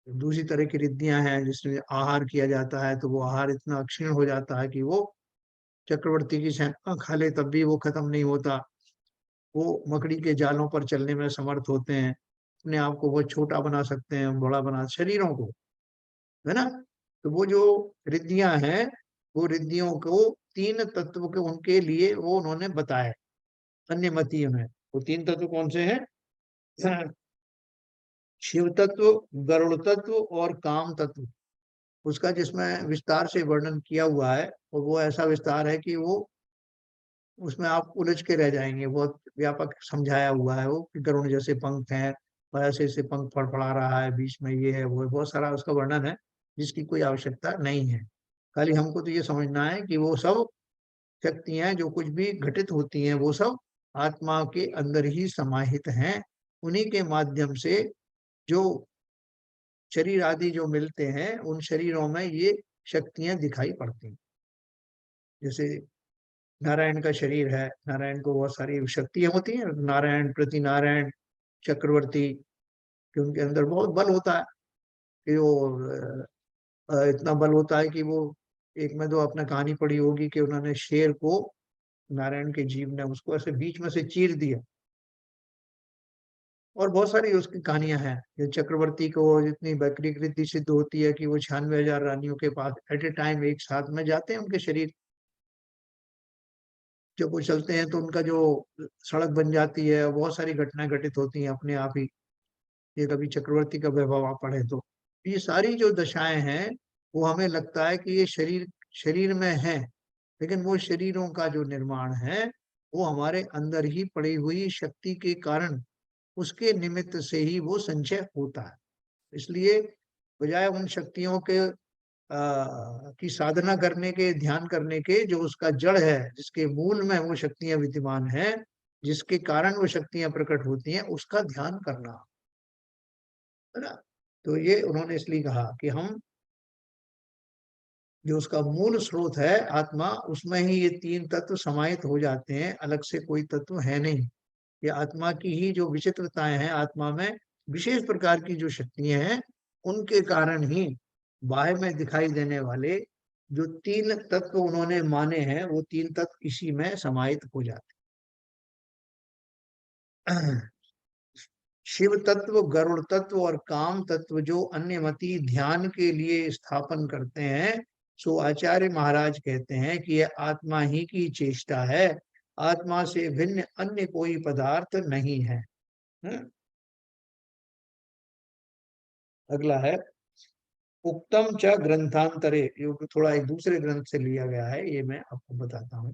दूसरी तरह की रिद्धियां हैं जिसमें आहार किया जाता है, तो वो आहार इतना क्षीण हो जाता है कि वो चक्रवर्ती की सेना खा ले तब भी वो खत्म नहीं होता। वो मकड़ी के जालों पर चलने में समर्थ होते हैं, अपने आप को बहुत छोटा बना सकते हैं, बड़ा बना शरीरों को, है ना। तो वो जो रिद्धियां हैं, वो रिद्धियों को तीन तत्व के उनके लिए वो उन्होंने बताए अन्य मतियों में। वो तीन तत्व कौन से हैं? शिव तत्व, गरुड़ तत्व और काम तत्व। उसका जिसमें विस्तार से वर्णन किया हुआ है, और वो ऐसा विस्तार है कि वो उसमें आप उलझ के रह जाएंगे। बहुत व्यापक समझाया हुआ है वो कि गरुड़ जैसे पंख हैं और ऐसे ऐसे पंख फड़फड़ा रहा है, बीच में ये है वो है, बहुत सारा उसका वर्णन है जिसकी कोई आवश्यकता नहीं है। खाली हमको तो ये समझना है कि वो सब शक्तियां जो कुछ भी घटित होती हैं वो सब आत्मा के अंदर ही समाहित हैं। उन्हीं के माध्यम से जो शरीर आदि जो मिलते हैं, उन शरीरों में ये शक्तियां दिखाई पड़ती हैं। जैसे नारायण का शरीर है, नारायण को बहुत सारी शक्तियां होती हैं, नारायण, प्रति नारायण, चक्रवर्ती, कि उनके अंदर बहुत बल होता है, कि वो इतना बल होता है कि वो, एक में तो आपने कहानी पढ़ी होगी कि उन्होंने शेर को, नारायण के जीव ने उसको ऐसे बीच में से चीर दिया। और बहुत सारी उसकी कहानियां हैं। ये चक्रवर्ती को जितनी बकरी कृति सिद्ध होती है कि वो 96,000 रानियों के पास एट ए टाइम एक साथ में जाते हैं, उनके शरीर जब वो चलते हैं तो उनका जो सड़क बन जाती है, बहुत सारी घटनाएं घटित होती हैं अपने आप ही। ये कभी चक्रवर्ती का वैभव आप पढ़े तो ये सारी जो दशाएं हैं, वो हमें लगता है कि ये शरीर शरीर में है, लेकिन वो शरीरों का जो निर्माण है वो हमारे अंदर ही पड़ी हुई शक्ति के कारण, उसके निमित्त से ही वो संचय होता है। इसलिए बजाय उन शक्तियों के की साधना करने के, ध्यान करने के, जो उसका जड़ है, जिसके मूल में वो शक्तियां विद्यमान हैं, जिसके कारण वो शक्तियां प्रकट होती हैं, उसका ध्यान करना, है ना। तो ये उन्होंने इसलिए कहा कि हम, जो उसका मूल स्रोत है आत्मा, उसमें ही ये तीन तत्व समाहित हो जाते हैं, अलग से कोई तत्व है नहीं। ये आत्मा की ही जो विचित्रताएं हैं, आत्मा में विशेष प्रकार की जो शक्तियां हैं, उनके कारण ही बाहर में दिखाई देने वाले जो तीन तत्व उन्होंने माने हैं, वो तीन तत्व इसी में समाहित हो जाते हैं। शिव तत्व, गरुड़ तत्व और काम तत्व जो अन्यमति ध्यान के लिए स्थापन करते हैं, सो आचार्य महाराज कहते हैं कि यह आत्मा ही की चेष्टा है, आत्मा से भिन्न अन्य कोई पदार्थ नहीं है। अगला है उक्तम च ग्रंथांतरे, ये थोड़ा एक दूसरे ग्रंथ से लिया गया है, ये मैं आपको बताता हूँ।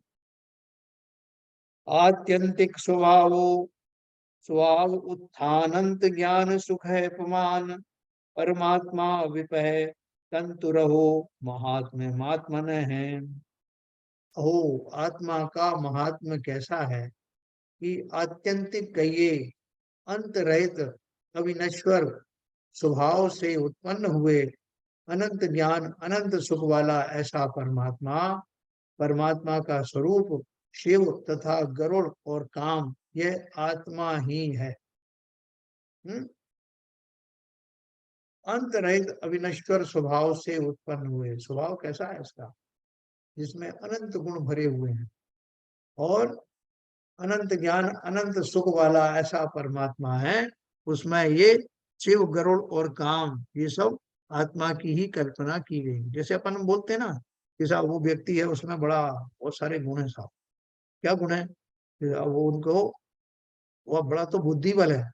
आत्यंतिक स्वभावो स्वभाव उत्थानंत ज्ञान सुख है अपमान, परमात्मा विपह तंतु रहो महात्म्य महात्मन है। हो, आत्मा का महात्म कैसा है कि आत्यंतिक कहिए, अंत रहित, अविनश्वर स्वभाव से उत्पन्न हुए, अनंत ज्ञान अनंत सुख वाला ऐसा परमात्मा, परमात्मा का स्वरूप शिव तथा गरुड़ और काम, यह आत्मा ही है। अंत रहित अविनश्वर स्वभाव से उत्पन्न हुए, स्वभाव कैसा है इसका, जिसमें अनंत गुण भरे हुए हैं, और अनंत ज्ञान अनंत सुख वाला ऐसा परमात्मा है। उसमें ये शिव गरुड़ और काम, ये सब आत्मा की ही कल्पना की गई। जैसे अपन बोलते हैं ना कि साहब वो व्यक्ति है, उसमें बड़ा बहुत सारे गुण है साहब। क्या गुण है कि वो उनको, वह बड़ा तो बुद्धि बल है,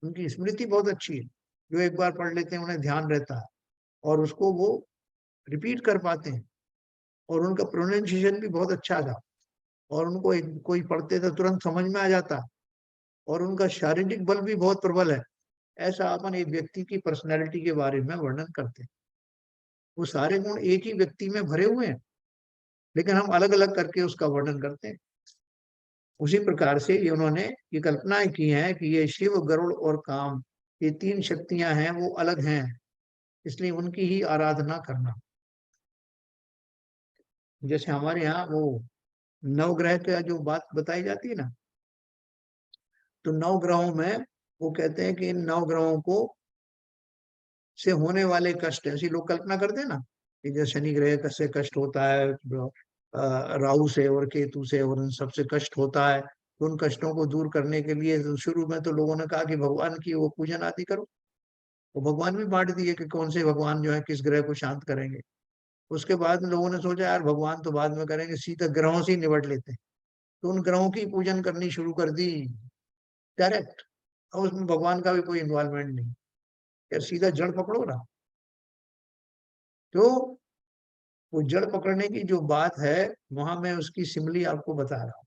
उनकी स्मृति बहुत अच्छी है, जो एक बार पढ़ लेते हैं उन्हें ध्यान रहता है, और उसको वो रिपीट कर पाते हैं, और उनका प्रोनाउंसिएशन भी बहुत अच्छा था, और उनको एक कोई पढ़ते तो तुरंत समझ में आ जाता, और उनका शारीरिक बल भी बहुत प्रबल है। ऐसा अपन एक व्यक्ति की पर्सनैलिटी के बारे में वर्णन करते हैं। वो सारे गुण एक ही व्यक्ति में भरे हुए हैं, लेकिन हम अलग अलग करके उसका वर्णन करते हैं। उसी प्रकार से ये उन्होंने ये कल्पनाएं की हैं कि ये शिव गरुड़ और काम, ये तीन शक्तियां हैं, वो अलग हैं, इसलिए उनकी ही आराधना करना। जैसे हमारे यहाँ वो नवग्रह का जो बात बताई जाती है ना, तो नौ ग्रहों में वो कहते हैं कि इन नौ ग्रहों को से होने वाले कष्ट, ऐसी लोग कल्पना करते हैं ना कि जैसे शनि ग्रह से कष्ट होता है, राहु से और केतु से, और उन सबसे कष्ट होता है, तो उन कष्टों को दूर करने के लिए तो शुरू में तो लोगों ने कहा कि भगवान की वो पूजन आदि करो, तो भगवान भी बांट दिए कि कौन से भगवान जो है किस ग्रह को शांत करेंगे। उसके बाद में लोगों ने सोचा यार भगवान तो बाद में करेंगे, सीधा ग्रहों से ही निपट लेते हैं, तो उन ग्रहों की पूजन करनी शुरू कर दी डायरेक्ट, और उसमें भगवान का भी कोई इन्वॉल्वमेंट नहीं, यार सीधा जड़ पकड़ो ना। तो वो जड़ पकड़ने की जो बात है, वहां मैं उसकी सिमली आपको बता रहा हूँ।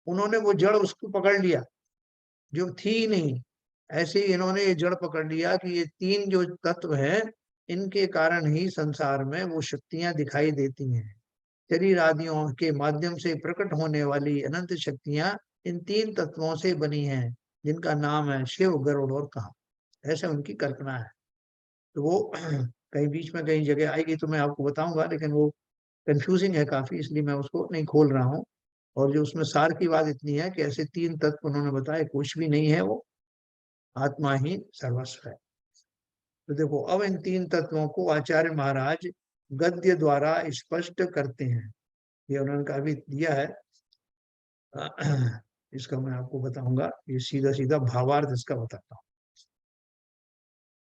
उन्होंने वो जड़ उसको पकड़ लिया जो थी ही नहीं, ऐसे ही इन्होंने ये जड़ पकड़ लिया कि ये तीन जो तत्व हैं, इनके कारण ही संसार में वो शक्तियां दिखाई देती हैं। शरीर आदियों के माध्यम से प्रकट होने वाली अनंत शक्तियां इन तीन तत्वों से बनी हैं, जिनका नाम है शिव गरुड़ और काम, ऐसे उनकी कल्पना है। तो वो कहीं बीच में कहीं जगह आएगी तो मैं आपको बताऊंगा, लेकिन वो कंफ्यूजिंग है काफी, इसलिए मैं उसको नहीं खोल रहा हूँ। और जो उसमें सार की बात इतनी है कि ऐसे तीन तत्व उन्होंने बताए, कुछ भी नहीं है वो, आत्मा ही सर्वस्व है। तो देखो, अब इन तीन तत्वों को आचार्य महाराज गद्य द्वारा स्पष्ट करते हैं। ये उन्होंने काफी दिया है, इसका मैं आपको बताऊंगा। ये सीधा सीधा भावार्थ इसका बताता हूँ।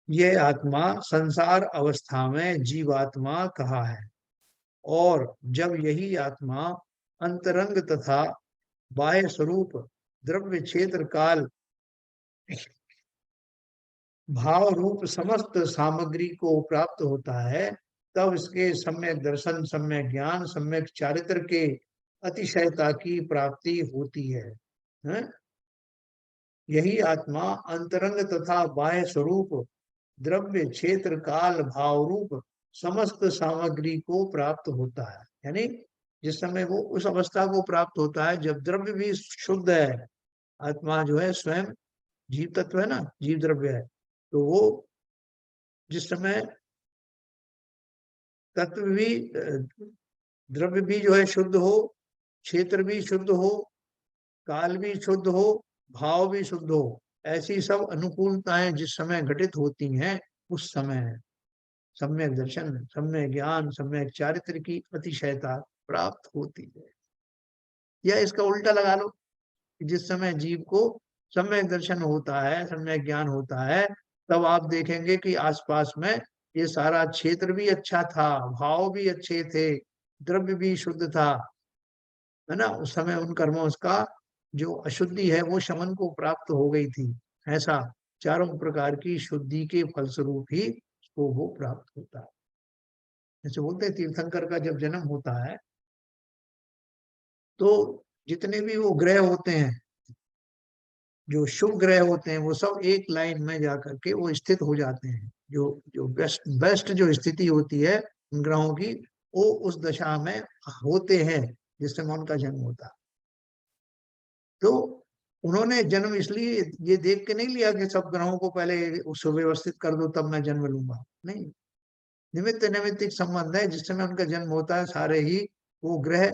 ये आत्मा संसार अवस्था में जीवात्मा कहा है, और जब यही आत्मा अंतरंग तथा बाह्य स्वरूप द्रव्य क्षेत्र काल भाव रूप समस्त सामग्री को प्राप्त होता है, तब इसके सम्यक दर्शन, सम्यक ज्ञान, सम्यक चारित्र के अतिशयता की प्राप्ति होती है। यही आत्मा अंतरंग तथा बाह्य स्वरूप द्रव्य क्षेत्र काल भाव रूप समस्त सामग्री को प्राप्त होता है। यानी जिस समय वो उस अवस्था को प्राप्त होता है जब द्रव्य भी शुद्ध है, आत्मा जो है स्वयं जीव तत्व है ना, जीव द्रव्य है, तो वो जिस समय तत्व भी द्रव्य भी जो है शुद्ध हो, क्षेत्र भी शुद्ध हो, काल भी शुद्ध हो, भाव भी शुद्ध हो, ऐसी सब अनुकूलताएं जिस समय घटित होती हैं, उस समय सम्यक दर्शन, सम्यक ज्ञान, सम्यक चारित्र की अतिशयता प्राप्त होती है। या इसका उल्टा लगा लो, जिस समय जीव को सम्यक दर्शन होता है, सम्यक ज्ञान होता है, तब आप देखेंगे कि आसपास में ये सारा क्षेत्र भी अच्छा था, भाव भी अच्छे थे, द्रव्य भी शुद्ध था, है ना। उस समय उन कर्मों का जो अशुद्धि है वो शमन को प्राप्त हो गई थी। ऐसा चारों प्रकार की शुद्धि के फलस्वरूप ही उसको वो प्राप्त होता है। जैसे बोलते हैं तीर्थंकर का जब जन्म होता है तो जितने भी वो ग्रह होते हैं, जो शुभ ग्रह होते हैं, वो सब एक लाइन में जाकर के वो स्थित हो जाते हैं। जो जो बेस्ट बेस्ट जो स्थिति होती है उन ग्रहों की, वो उस दशा में होते हैं जिस समय उनका जन्म होता है। तो उन्होंने जन्म इसलिए ये देख के नहीं लिया कि सब ग्रहों को पहले सुव्यवस्थित कर दो तब मैं जन्म लूंगा, नहीं। निमित्त नैमित्तिक संबंध है। जिस समय उनका जन्म होता है सारे ही वो ग्रह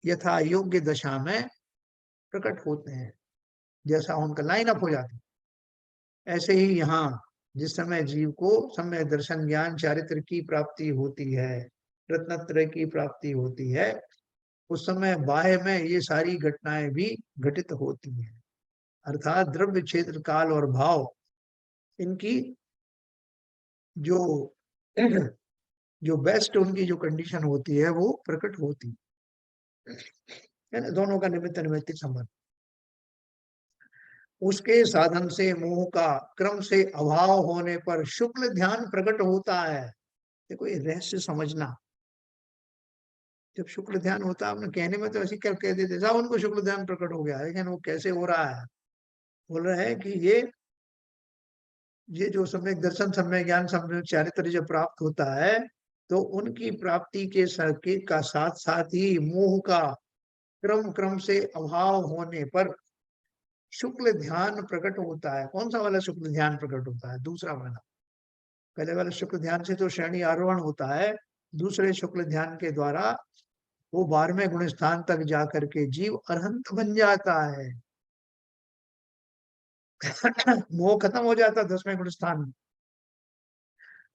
यथा योग्य दशा में प्रकट होते हैं, जैसा उनका लाइन अप हो जाता है। ऐसे ही यहाँ जिस समय जीव को सम्यक दर्शन, ज्ञान, चारित्र की प्राप्ति होती है, रत्नत्रय की प्राप्ति होती है, उस समय बाह्य में ये सारी घटनाएं भी घटित होती हैं। अर्थात द्रव्य क्षेत्र काल और भाव, इनकी जो जो बेस्ट उनकी जो कंडीशन होती है वो प्रकट होती है ना। दोनों का निमित्त नैमित्तिक संबंध। उसके साधन से मोह का क्रम से अभाव होने पर शुक्ल ध्यान प्रकट होता है। देखो ये रहस्य समझना, जब शुक्ल ध्यान होता है, आपने कहने में तो ऐसी क्या कह देते साहब उनको शुक्ल ध्यान प्रकट हो गया, लेकिन वो कैसे हो रहा है? बोल रहे हैं कि ये जो सम्यक दर्शन, सम्यक ज्ञान, सम्यक चारित्र जब प्राप्त होता है तो उनकी प्राप्ति के का साथ साथ ही मोह का क्रम क्रम से अभाव होने पर शुक्ल ध्यान प्रकट होता है। कौन सा वाला शुक्ल ध्यान प्रकट होता है? दूसरा वाला। पहले वाले शुक्ल ध्यान से तो श्रेणी आरोहण होता है, दूसरे शुक्ल ध्यान के द्वारा वो 12वें गुण स्थान तक जाकर के जीव अरहंत बन जाता है। मोह खत्म हो जाता है 10वें गुण स्थान में।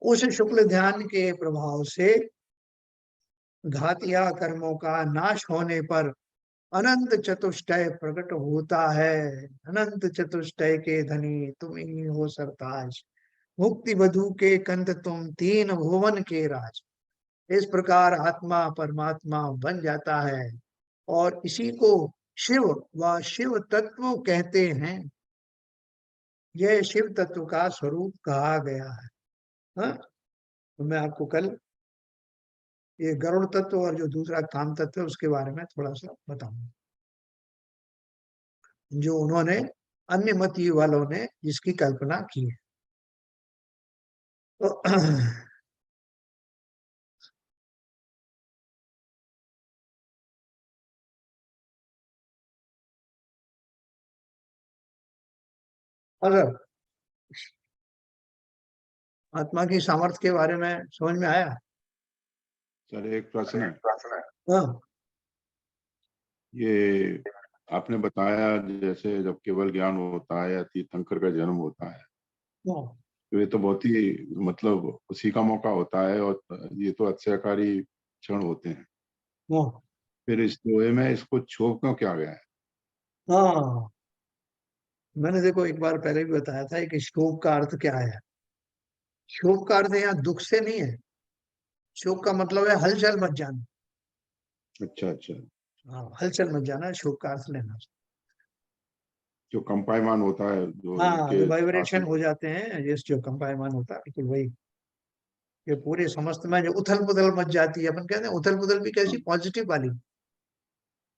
उस शुक्ल ध्यान के प्रभाव से घातिया कर्मों का नाश होने पर अनंत चतुष्टय प्रकट होता है। अनंत चतुष्टय के धनी तुम ही हो सरताज, मुक्ति बधु के कंत तुम, तीन भुवन के राज। इस प्रकार आत्मा परमात्मा बन जाता है, और इसी को शिव व शिव तत्व कहते हैं। यह शिव तत्व का स्वरूप कहा गया है। हाँ? तो मैं आपको कल ये गरुड़ तत्व और जो दूसरा काम तत्व है उसके बारे में थोड़ा सा बताऊंगा, जो उन्होंने अन्य मत वालों ने जिसकी कल्पना की है। तो अगर आत्मा की सामर्थ्य के बारे में समझ में आया? सर एक प्रश्न है। हाँ, ये आपने बताया जैसे जब केवल ज्ञान होता है या तीर्थंकर का जन्म होता है, हाँ, तो ये तो बहुत ही मतलब खुशी का मौका होता है, और ये तो अक्षयकारी क्षण होते हैं। हाँ, फिर इस दोहे में इसको छोड़ क्यों किया गया है? हाँ। मैंने देखो एक बार पहले भी बताया था कि शोक का अर्थ क्या है। शोक का अर्थ यहाँ दुख से नहीं है। शोक का मतलब है हलचल मच जाना। अच्छा अच्छा। हाँ, हलचल मच जाना है शोक का अर्थ लेना। जो कंपायमान होता है, जो हाँ, जो इनके वाइब्रेशन आसन। हो जाते हैं, जिस जो कंपायमान होता है, बिल्कुल वही। ये पूरे समस्त में जो उथल पुथल मच जाती है, अपन कहते हैं उथल पुथल भी कैसी, हाँ, पॉजिटिव वाली।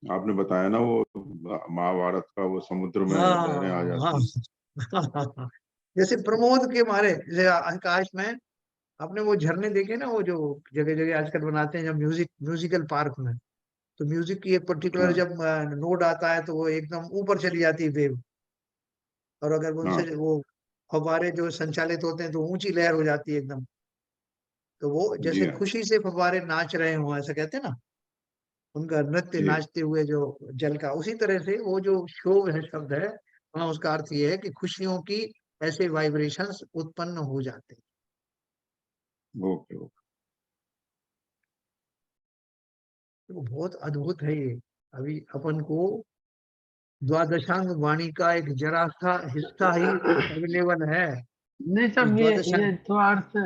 आपने बताया ना वो महाभारत का, वो समुद्र में लहरें आ हाँ, हाँ। जाती हैं। जैसे प्रमोद के मारे, जैसे आकाश में आपने वो झरने देखे ना, वो जो जगह जगह आजकल बनाते हैं, जब म्यूजिकल पार्क में, तो म्यूजिक की एक पर्टिकुलर हाँ जब नोट आता है तो वो एकदम ऊपर चली जाती है वेव। और अगर उनसे हाँ। वो फव्वारे जो संचालित होते हैं तो ऊंची लहर हो जाती है एकदम। तो वो जी जैसे हाँ। खुशी से फव्वारे नाच रहे हो, ऐसा कहते हैं ना, उनका नृत्य जी। नाचते हुए जो जल का, उसी तरह से वो जो क्षोभ है शब्द है, वहाँ उसका अर्थ ये है कि खुशियों की ऐसे वाइब्रेशंस उत्पन्न हो जाते हैं। Okay okay. तो बहुत अद्भुत है ये। अभी अपन को द्वादशांग वाणी का एक जरा सा हिस्सा ही अवेलेबल है। नहीं उस साहब, ये द्वादशांग थोड़ा अर्थ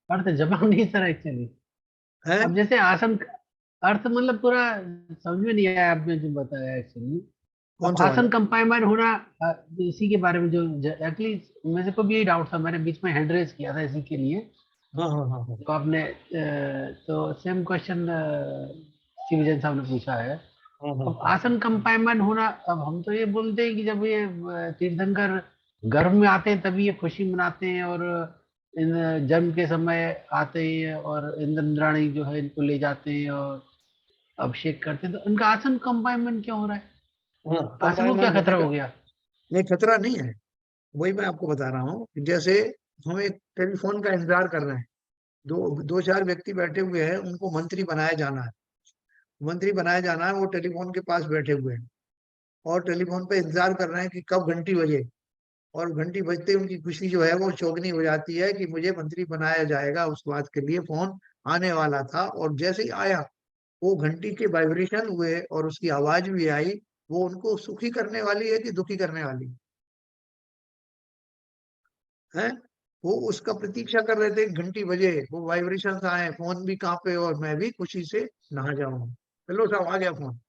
अर्थ जवाब नहीं सर एक्चुअली। है। अब जैसे आसन अर्थ मतलब पूरा समझ में नहीं आया आपने जो बताया एक्चुअली। कौन अब सा वाला? आसन कंपाइनमेंट होना, इसी के बारे में जो एक्चुअली मेरे को भी यही डाउट था, मैंने बीच में हैंड रेज किया था इसी के लिए। हाँ, हाँ, हाँ, हाँ, तो आपने तो सेम क्वेश्चन शिवजन साहब ने पूछा है। हाँ, हाँ, अब हाँ, आसन कंपाइनमेंट होना, अब हम तो ये बोलते हैं कि जब ये तीर्थंकर गर्भ में आते हैं तभी ये खुशी मनाते हैं, और इन जन्म के समय आते हैं और इंद्राणी जो है इनको ले जाते हैं और अभिषेक करते हैं, तो इनका आसन कंपाइनमेंट क्यों हो रहा है? हाँ, आसन को कंपाइनमेंट क्या होने खतरा का हो गया? नहीं, खतरा नहीं है। वही मैं आपको बता रहा हूँ कि जैसे हम एक टेलीफोन का इंतजार कर रहे हैं, दो दो चार व्यक्ति बैठे हुए हैं, उनको मंत्री बनाया जाना है। मंत्री बनाया जाना है, वो टेलीफोन के पास बैठे हुए हैं और टेलीफोन पे इंतजार कर रहे हैं कि कब घंटी बजे। और घंटी बजते ही उनकी खुशी जो है वो चौगनी हो जाती है कि मुझे मंत्री बनाया जाएगा, उस बात के लिए फोन आने वाला था। और जैसे ही आया, वो घंटी के वाइब्रेशन हुए और उसकी आवाज भी आई, वो उनको सुखी करने वाली है कि दुखी करने वाली है? वो उसका प्रतीक्षा कर रहे थे, घंटी बजे, वो वाइब्रेशन आए, फोन भी कांपे और मैं भी खुशी से नहा जाऊं। चलो साहब, आ गया फोन।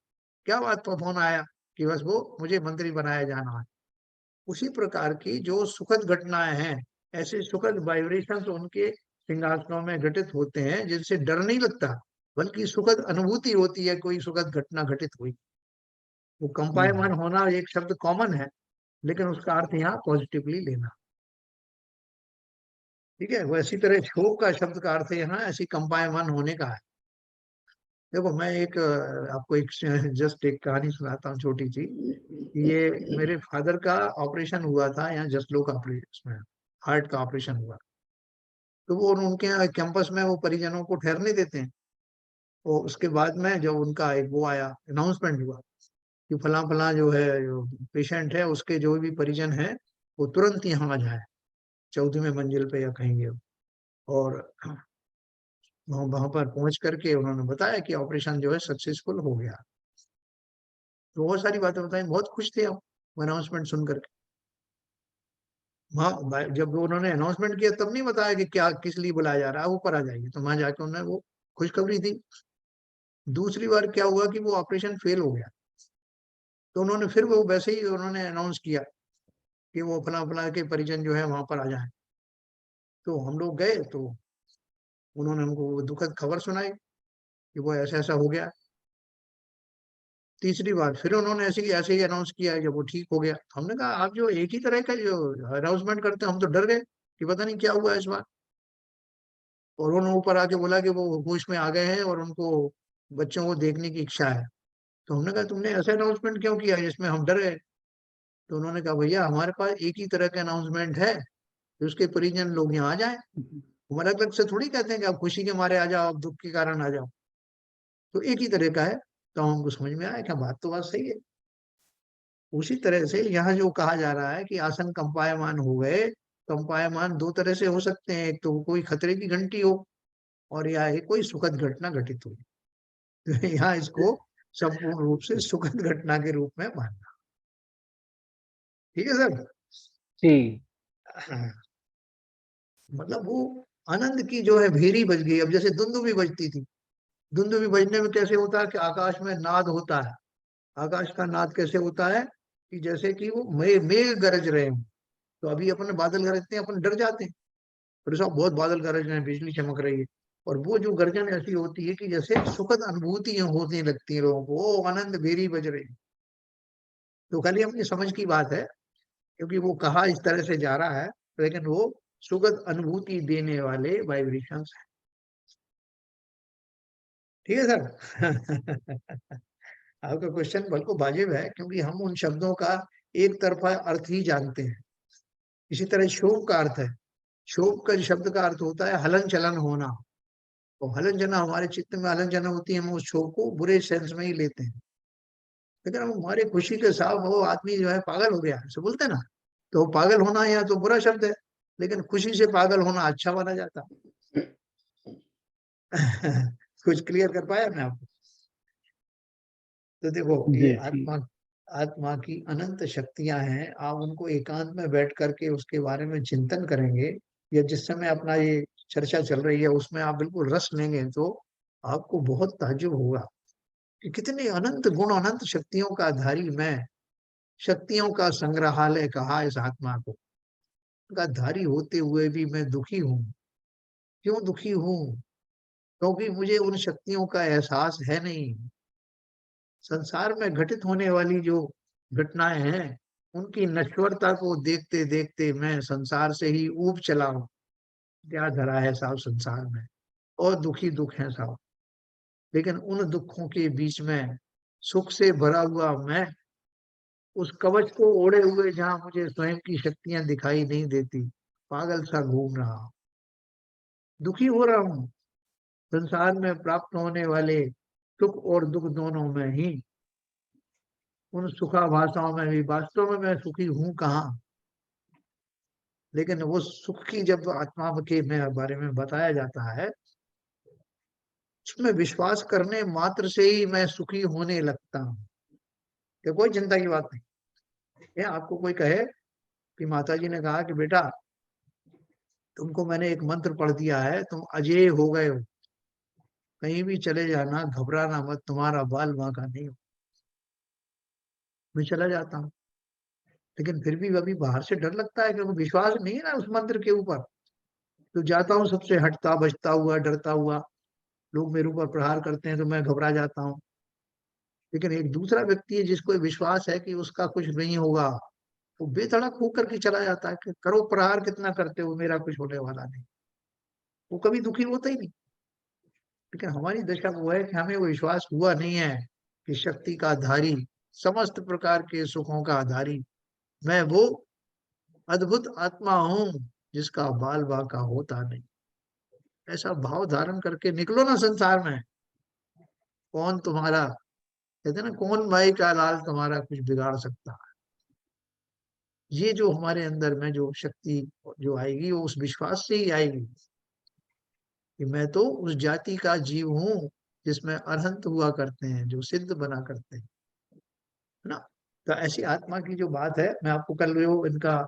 क्या बात पर फोन आया? कि बस वो मुझे मंत्री बनाया जाना है। उसी प्रकार की जो सुखद घटनाएं हैं, ऐसे सुखद वाइब्रेशंस उनके सिंहासनों में घटित होते हैं, जिनसे डर नहीं लगता, बल्कि सुखद अनुभूति होती है कोई सुखद घटना घटित हुई। वो कंपायमान हम्म। होना एक शब्द कॉमन है, लेकिन उसका अर्थ यहाँ पॉजिटिवली लेना। ठीक है, वो इसी तरह शोक का शब्द का अर्थ यहाँ ऐसी कंपायमान होने का है। देखो मैं एक आपको एक जस्ट एक कहानी सुनाता हूँ छोटी सी। ये मेरे फादर का ऑपरेशन हुआ था यहाँ जसलोक ऑपरेशन में, हार्ट का ऑपरेशन हुआ। तो वो उनके यहाँ कैंपस में वो परिजनों को ठहरने देते हैं। और उसके बाद में जब उनका एक वो आया, अनाउंसमेंट हुआ कि फला फला जो है, जो पेशेंट है, उसके जो भी परिजन है, वो तुरंत यहाँ आ जाए, 14वीं मंजिल पे या कहीं। और वहां पर पहुंच करके उन्होंने बताया कि ऑपरेशन जो है सक्सेसफुल हो गया। तो बहुत सारी बातें बताई, बहुत खुश थे हम अनाउंसमेंट सुन करके। वहाँ जब उन्होंने अनाउंसमेंट किया तब नहीं बताया कि क्या किस लिए बुलाया जा रहा है, ऊपर आ जाएंगे, तो वहां जाके उन्होंने वो खुशखबरी दी। दूसरी बार क्या हुआ कि वो ऑपरेशन फेल हो गया। तो उन्होंने फिर वो वैसे ही उन्होंने अनाउंस किया कि वो फला फला के परिजन जो है वहां पर आ जाए। तो हम लोग गए तो उन्होंने हमको वो दुखद खबर सुनाई कि वो ऐसा ऐसा हो गया। तीसरी बार फिर उन्होंने ऐसे ही अनाउंस किया जब वो ठीक हो गया। हमने कहा आप जो एक ही तरह का जो अनाउंसमेंट करते हैं, हम तो डर गए कि पता नहीं क्या हुआ इस बार। और उन्होंने ऊपर आके बोला कि वो होश में आ गए हैं और उनको बच्चों को देखने की इच्छा है। तो हमने कहा तुमने ऐसा अनाउंसमेंट क्यों किया जिसमें हम डर गए? तो उन्होंने कहा भैया हमारे पास एक ही तरह का अनाउंसमेंट है कि उसके परिजन लोग यहाँ आ जाए। हमारे अलग से थोड़ी कहते हैं कि आप खुशी के मारे आ जाओ, आप दुख के कारण आ जाओ। तो एक ही तरह का है। तो हमको समझ में आया कि बात तो बात सही है। उसी तरह से यहाँ जो कहा जा रहा है कि आसन कंपायमान हो गए, कंपायमान दो तरह से हो सकते हैं, एक तो कोई खतरे की घंटी हो और या एक कोई सुखद घटना घटित हो। तो यहाँ इसको संपूर्ण रूप से सुखद घटना के रूप में मानना। ठीक है सर। जी। हाँ, मतलब वो आनंद की जो है भेरी बज गई। अब जैसे दुंदुभी बजती थी, दुंदुभी बजने में कैसे होता है कि आकाश में नाद होता है। आकाश का नाद कैसे होता है कि जैसे कि वो मेघ गरज रहे हो। तो अभी अपन बादल गरजते हैं, अपन डर जाते हैं, अरे साहब बहुत बादल गरज रहे हैं, बिजली चमक रही है। और वो जो गर्जन ऐसी होती है कि जैसे सुखद अनुभूतियां होने लगती है लोगों को, ओ आनंद भेरी बज रही है। तो खाली अपनी समझ की बात है, क्योंकि वो कहा इस तरह से जा रहा है, लेकिन वो सुखद अनुभूति देने वाले वाइब्रेशंस है। ठीक है सर। आपका क्वेश्चन बिल्कुल वाजिब है, क्योंकि हम उन शब्दों का एक तरफा अर्थ ही जानते हैं। इसी तरह शोक का अर्थ है, शोक का शब्द का अर्थ होता है हलन चलन होना। तो हलन चलन, हमारे चित्त में हलन चलन होती है, हम उस शोक को बुरे सेंस में ही लेते हैं। लेकिन हम हमारे खुशी के साथ वो आदमी जो है पागल हो गया, ऐसे बोलते हैं ना, तो पागल होना यहाँ तो बुरा शब्द है, लेकिन खुशी से पागल होना अच्छा माना जाता है। कुछ क्लियर कर पाया मैं आपको? तो देखो ये जी, ठीक। आत्मा, आत्मा की अनंत शक्तियां हैं। आप उनको एकांत में बैठ करके उसके बारे में चिंतन करेंगे, या जिस समय अपना ये चर्चा चल रही है उसमें आप बिल्कुल रस लेंगे, तो आपको बहुत ताज्जुब होगा कि कितने अनंत गुण, अनंत शक्तियों का धारी मैं, शक्तियों का संग्रहालय कहा इस आत्मा को। का धारी होते हुए भी मैं दुखी हूँ। क्यों दुखी हूँ? क्योंकि मुझे उन शक्तियों का एहसास है नहीं। संसार में घटित होने वाली जो घटनाएं हैं, उनकी नश्वरता को देखते देखते मैं संसार से ही ऊब चला हूँ। क्या धरा है साहब संसार में, और दुखी दुख है साहब। लेकिन उन दुखों के बीच में सुख से भरा हुआ मैं, उस कवच को ओढ़े हुए जहां मुझे स्वयं की शक्तियां दिखाई नहीं देती, पागल सा घूम रहा हूं, दुखी हो रहा हूं। संसार में प्राप्त होने वाले सुख और दुख दोनों में ही, उन सुखाभासों में भी वास्तव में मैं सुखी हूं कहाँ। लेकिन वो सुख की जब आत्मा के में बारे में बताया जाता है, उसमें विश्वास करने मात्र से ही मैं सुखी होने लगता हूँ। ये कोई चिंता की बात नहीं है। आपको कोई कहे कि माता जी ने कहा कि बेटा तुमको मैंने एक मंत्र पढ़ दिया है, तुम अजेय हो गए हो, कहीं भी चले जाना, घबराना मत, तुम्हारा बाल बांका नहीं हो। मैं चला जाता हूँ, लेकिन फिर भी अभी बाहर से डर लगता है, क्योंकि विश्वास नहीं है ना उस मंत्र के ऊपर। तो जाता हूँ सबसे हटता बचता हुआ, डरता हुआ, लोग मेरे ऊपर प्रहार करते हैं तो मैं घबरा जाता हूँ। लेकिन एक दूसरा व्यक्ति है जिसको विश्वास है कि उसका कुछ नहीं होगा, वो बेधड़क होकर के चला जाता है कि करो प्रहार कितना करते हो, मेरा कुछ होने वाला नहीं। वो कभी दुखी होता ही नहीं। लेकिन हमारी दशा वो है कि हमें वो विश्वास हुआ नहीं है कि शक्ति का धारी, समस्त प्रकार के सुखों का आधारी मैं वो अद्भुत आत्मा हूँ जिसका बाल बांका होता नहीं। ऐसा भाव धारण करके निकलो ना संसार में। कौन तुम्हारा, कहते हैं ना, कौन माई का लाल तुम्हारा कुछ बिगाड़ सकता है। ये जो हमारे अंदर में जो शक्ति जो आएगी, वो उस विश्वास से ही आएगी कि मैं तो उस जाति का जीव हूँ जिसमें अरहंत हुआ करते हैं, जो सिद्ध बना करते हैं, है ना। तो ऐसी आत्मा की जो बात है, मैं आपको कल जो इनका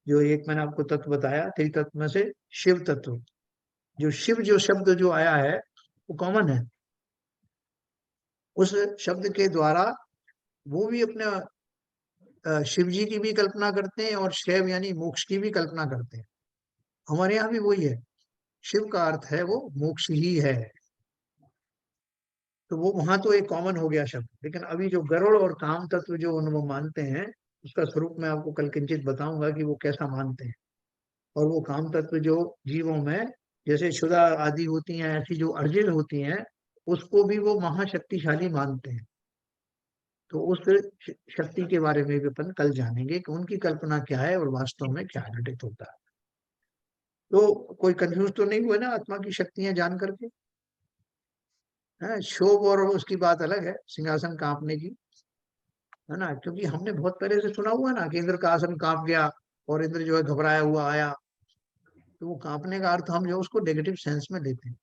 जो एक मैंने आपको तत्व बताया, त्रितत्व में से शिव तत्व, जो शिव जो शब्द जो आया है वो कॉमन है। उस शब्द के द्वारा वो भी अपने शिव जी की भी कल्पना करते हैं, और शैव यानी मोक्ष की भी कल्पना करते हैं। हमारे यहाँ भी वही है, शिव का अर्थ है वो मोक्ष ही है। तो वो वहां तो एक कॉमन हो गया शब्द। लेकिन अभी जो गरुड़ और काम तत्व जो वो मानते हैं, उसका स्वरूप मैं आपको कल किंचित बताऊंगा कि वो कैसा मानते हैं। और वो काम तत्व जो जीवों में जैसे क्षुधा आदि होती हैं, ऐसी जो अर्जित होती हैं, उसको भी वो महाशक्तिशाली मानते हैं। तो उस शक्ति के बारे में भी अपन कल जानेंगे कि उनकी कल्पना क्या है और वास्तव में क्या घटित होता है। तो कोई कंफ्यूज तो नहीं हुआ ना आत्मा की शक्तियां जान करके? है शोभ और उसकी बात अलग है, सिंहासन कांपने की। है ना, क्योंकि हमने बहुत पहले से सुना हुआ ना कि इंद्र का आसन कांप गया और इंद्र जो है घबराया हुआ आया। तो वो कांपने का अर्थ हम जो उसको नेगेटिव सेंस में लेते हैं।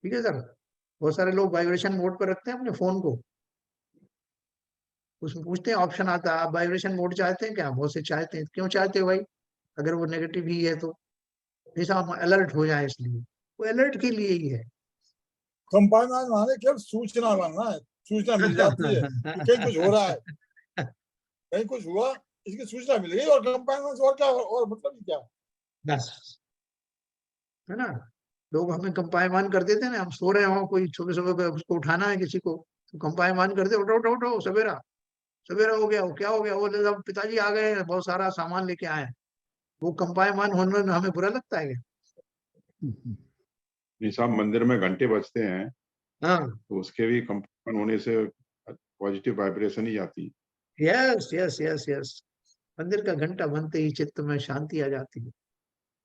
ठीक है सर। बहुत सारे लोग वाइब्रेशन मोड पर रखते हैं अपने फोन को, उसमें पूछते हैं, ऑप्शन आता है, आप वाइब्रेशन मोड चाहते हैं क्या? बहुत से चाहते हैं। क्यों चाहते हो भाई? अगर वो नेगेटिव ही है तो जैसा हम अलर्ट हो जाए, इसलिए वो अलर्ट के लिए ही है। कंपाइनमेंट माने केवल सूचना बनना है, सूचना मिल जाती है कि कहीं कुछ हो रहा है, कहीं कुछ हुआ, इसकी सूचना मिल गई, और कंपाइनमेंट और क्या, और मतलब क्या। बस, है ना। लोग हमें कंपायमान कर देते हैं ना, हम सो रहे हो, कोई सुबह सुबह उसको उठाना है किसी को, तो कंपायमान करते, उठो उठो उठो, सवेरा सवेरा हो गया, वो क्या हो गया, वो सब पिताजी आ गए हैं, बहुत सारा सामान लेके आए हैं। वो कंपायमान होने में हमें बुरा लगता है क्या? नहीं साहब, मंदिर में घंटे बजते हैं हाँ, तो उसके भी कंपन होने से पॉजिटिव वाइब्रेशन ही आती है। Yes yes yes yes. मंदिर का घंटा बनते ही चित्त में शांति आ जाती है,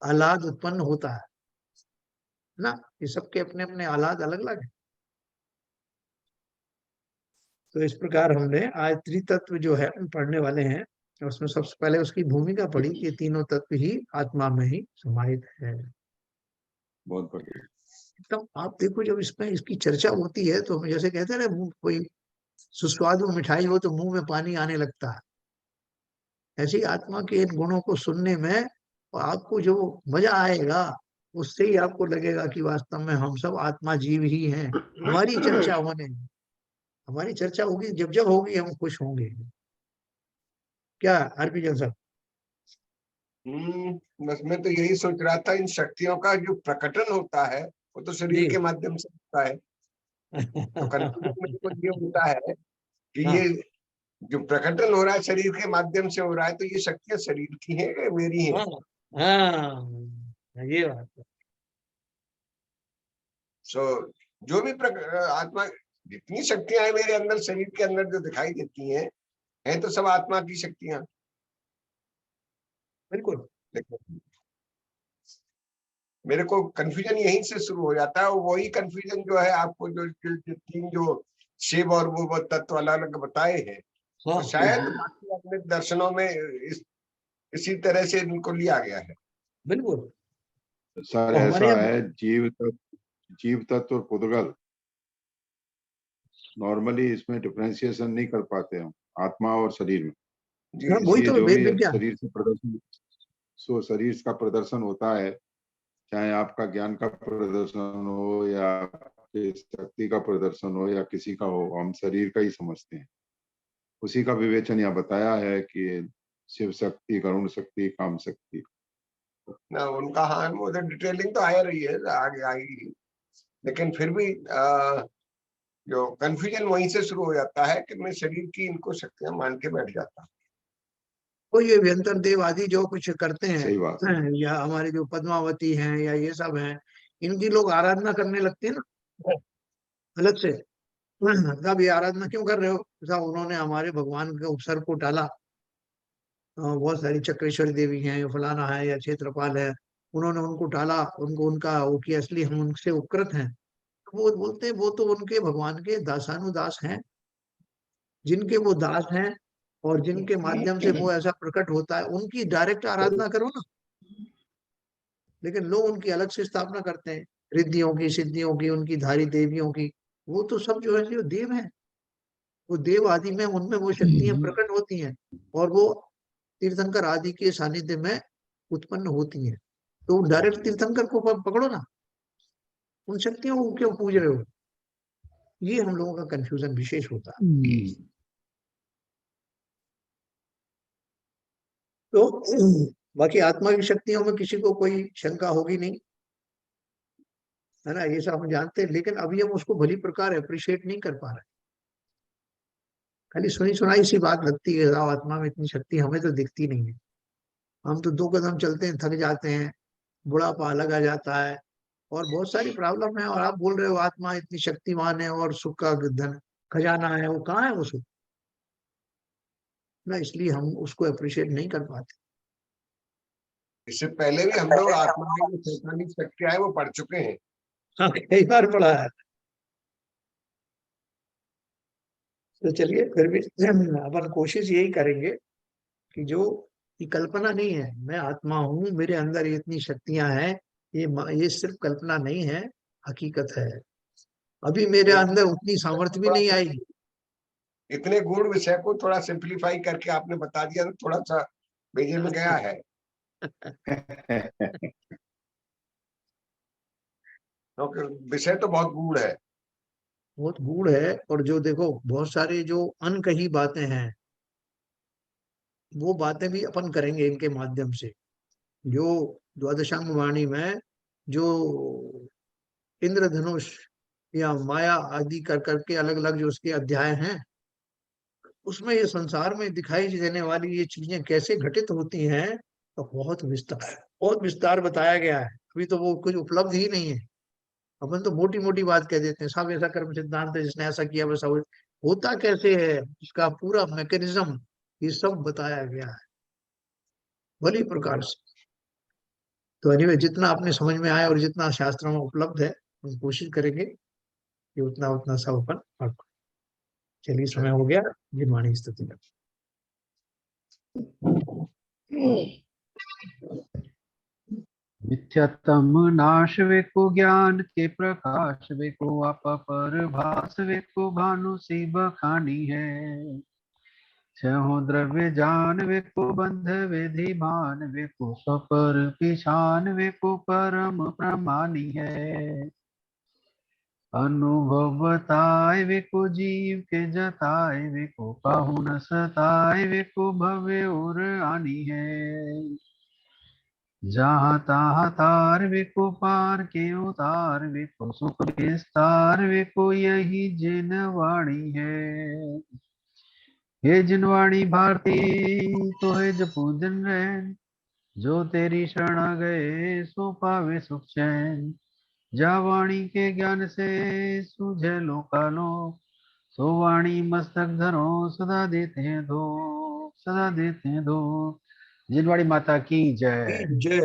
आह्लाद उत्पन्न होता है ना। ये सबके अपने अपने आह्लाद अलग अलग है। तो इस प्रकार हमने आज त्रितत्व जो है हम पढ़ने वाले हैं। और उसमें सबसे पहले उसकी भूमिका पढ़ी कि तीनों तत्व ही आत्मा में ही समाहित है। बहुत बढ़िया। तब आप देखो, जब इसमें इसकी चर्चा होती है तो हम जैसे कहते हैं ना, मुंह कोई सुस्वादु मिठाई हो तो मुंह में पानी आने लगता है। ऐसे ही आत्मा के इन गुणों को सुनने में और आपको जो मजा आएगा, उससे ही आपको लगेगा कि वास्तव में हम सब आत्मा जीव ही हैं। हमारी चर्चा होने हमारी चर्चा होगी, जब जब होगी हम खुश होंगे। क्या हरभजन साहब? बस मैं तो यही सोच रहा था, इन शक्तियों का जो प्रकटन होता है वो तो शरीर जी। के माध्यम से होता है। तो कंफ्यूजन मेरे को ये होता है कि हाँ, ये जो प्रकटन हो रहा है शरीर के माध्यम से हो रहा है, तो ये शक्तियां शरीर की हैं या मेरी हैं? हाँ, हाँ, ये बात है। सो जो भी आत्मा, जितनी शक्तियां हैं मेरे अंदर, शरीर के अंदर जो दिखाई देती हैं तो सब आत्मा की शक्तियां। बिल्कुल। लेकिन मेरे को कंफ्यूजन यहीं से शुरू हो जाता है, और वही कंफ्यूजन जो है आपको जो तीन जो शिव और वो तत्व अलग अलग बताए हैं, हाँ, तो शायद बाकी अपने दर्शनों में इसी तरह से इनको लिया गया है। बिल्कुल। सर तो हमारे ऐसा यहाँ है, जीव तत्व और पुद्गल नॉर्मली इसमें डिफरेंशिएशन नहीं कर पाते हम, आत्मा और शरीर में। जी हाँ, वही इसलिए तो जो वेद भी विज्ञान। शरीर से प्रदर्शन, शरीर का प्रदर्शन होता है, चाहे आपका ज्ञान का प्रदर्शन हो या आपकी शक्ति का प्रदर्शन हो या किसी का हो, हम शरीर का ही समझते हैं। उसी का विवेचन यहाँ बताया है कि शिव शक्ति, गरुण शक्ति, काम शक्ति। ना उनका, हाँ वो तो डिटेलिंग तो आ रही है, आगे आएगी, लेकिन फिर भी जो कंफ्यूजन वहीं से शुरू हो जाता है कि मैं शरीर की इनको शक्तियां मान के बैठ जाता हूँ। तो ये व्यंतर देव आदि जो कुछ करते हैं, सही बात है। या हमारे जो पद्मावती हैं या ये सब हैं, इनकी लोग आराधना करने लगते हैं ना अलग से। तब ये आराधना क्यों कर रहे हो? साहब उन्होंने हमारे भगवान के उपसर्ग को टाला। बहुत सारी चक्रेश्वरी देवी हैं, फलाना है या क्षेत्रपाल है, उन्होंने उनको टाला, उनको उनका वो किया, इसलिए हम उनसे उपकृत हैं। वो बोलते हैं वो तो उनके भगवान के दासानुदास हैं, जिनके वो दास हैं और जिनके माध्यम से वो ऐसा प्रकट होता है, उनकी डायरेक्ट आराधना करो ना। लेकिन लोग उनकी अलग से स्थापना करते हैं, रिद्धियों की, सिद्धियों की, उनकी धारी देवियों की। वो तो सब जो है जो देव है, वो देव आदि में उनमें वो शक्तियां प्रकट होती हैं, और वो तीर्थंकर आदि के सानिध्य में उत्पन्न होती हैं। तो डायरेक्ट तीर्थंकर को पकड़ो ना, उन शक्तियों को क्यों पूज रहे हो? ये हम लोगों का कंफ्यूजन विशेष होता है। तो बाकी आत्मा की शक्तियों में किसी को कोई शंका होगी नहीं, है ना, ये सब हम जानते हैं। लेकिन अभी हम उसको भली प्रकार अप्रिशिएट नहीं कर पा रहे। खाली सुनी सुनाई सी बात लगती है, "आओ, आत्मा में इतनी शक्ति हमें तो दिखती नहीं है। हम तो 2 कदम चलते हैं, थक जाते हैं, बुढ़ापा अलग आ जाता है, और बहुत सारी प्रॉब्लम है, और आप बोल रहे हो आत्मा इतनी शक्तिमान है और सुख का धन खजाना है, वो कहाँ है वो सुख ना?" इसलिए हम उसको अप्रिशिएट नहीं कर पाते। इससे पहले भी हम लोग आत्मा की जो शैतानी शक्तियां है वो पढ़ चुके हैं। हाँ, कई बार पढ़ा है। तो चलिए फिर भी अपन कोशिश यही करेंगे कि जो ये कल्पना नहीं है, मैं आत्मा हूँ, मेरे अंदर ये इतनी शक्तियां हैं, ये सिर्फ कल्पना नहीं है, हकीकत है। अभी मेरे अंदर उतनी सामर्थ्य भी नहीं आई। इतने गूढ़ विषय को थोड़ा सिंप्लीफाई करके आपने बता दिया तो थोड़ा सा भेजे में गया है। क्योंकि विषय तो बहुत गूढ़ है। बहुत गूढ़ है, और जो देखो बहुत सारे जो अनकही बातें हैं, वो बातें भी अपन करेंगे इनके माध्यम से। जो द्वादशांग वाणी में जो इंद्रधनुष या माया आदि कर करके अलग अलग जो उसके अध्याय हैं, उसमें ये संसार में दिखाई देने वाली ये चीजें कैसे घटित होती हैं, तो बहुत विस्तार बताया गया है। अभी तो वो कुछ उपलब्ध ही नहीं है। अपन तो मोटी मोटी बात कह देते हैं, सब ऐसा कर्म सिद्धांत है, जिसने ऐसा किया वैसा होता कैसे है, उसका पूरा मैकेनिज्म ये सब बताया गया है भली प्रकार से। तो एनीवे, जितना आपने समझ में आया और जितना शास्त्रों में उपलब्ध है, हम कोशिश करेंगे कि उतना उतना सब अपन पढ़ पाएं। चलिए, समय हो गया। जिनवाणी स्तुति का मिथ्यात्म नाश वे को ज्ञान के प्रकाश वे को आप पर भास वे को भानु सी बखानी है। छहो द्रव्य जान वे को बंध विधि भान वे को सपर पिछान वे को परम प्रमानी है। अनुभव बताए वे को जीव के जताए वे को काहू न सताए वे को भवे और आनी है। जहाँ तहाँ तार वे को पार के उतार वे को सुख विस्तार वे को यही जिन वाणी है। हे जिनवाणी भारती तो है जो पूजन रैन, जो तेरी शरण गए सो पावे सुख चैन। जा वाणी के ज्ञान से सूझे लोकालोक, सो वाणी मस्तक धरो सदा देते हैं धो, सदा देते हैं धो। जिनवाणी माता की जय। जय।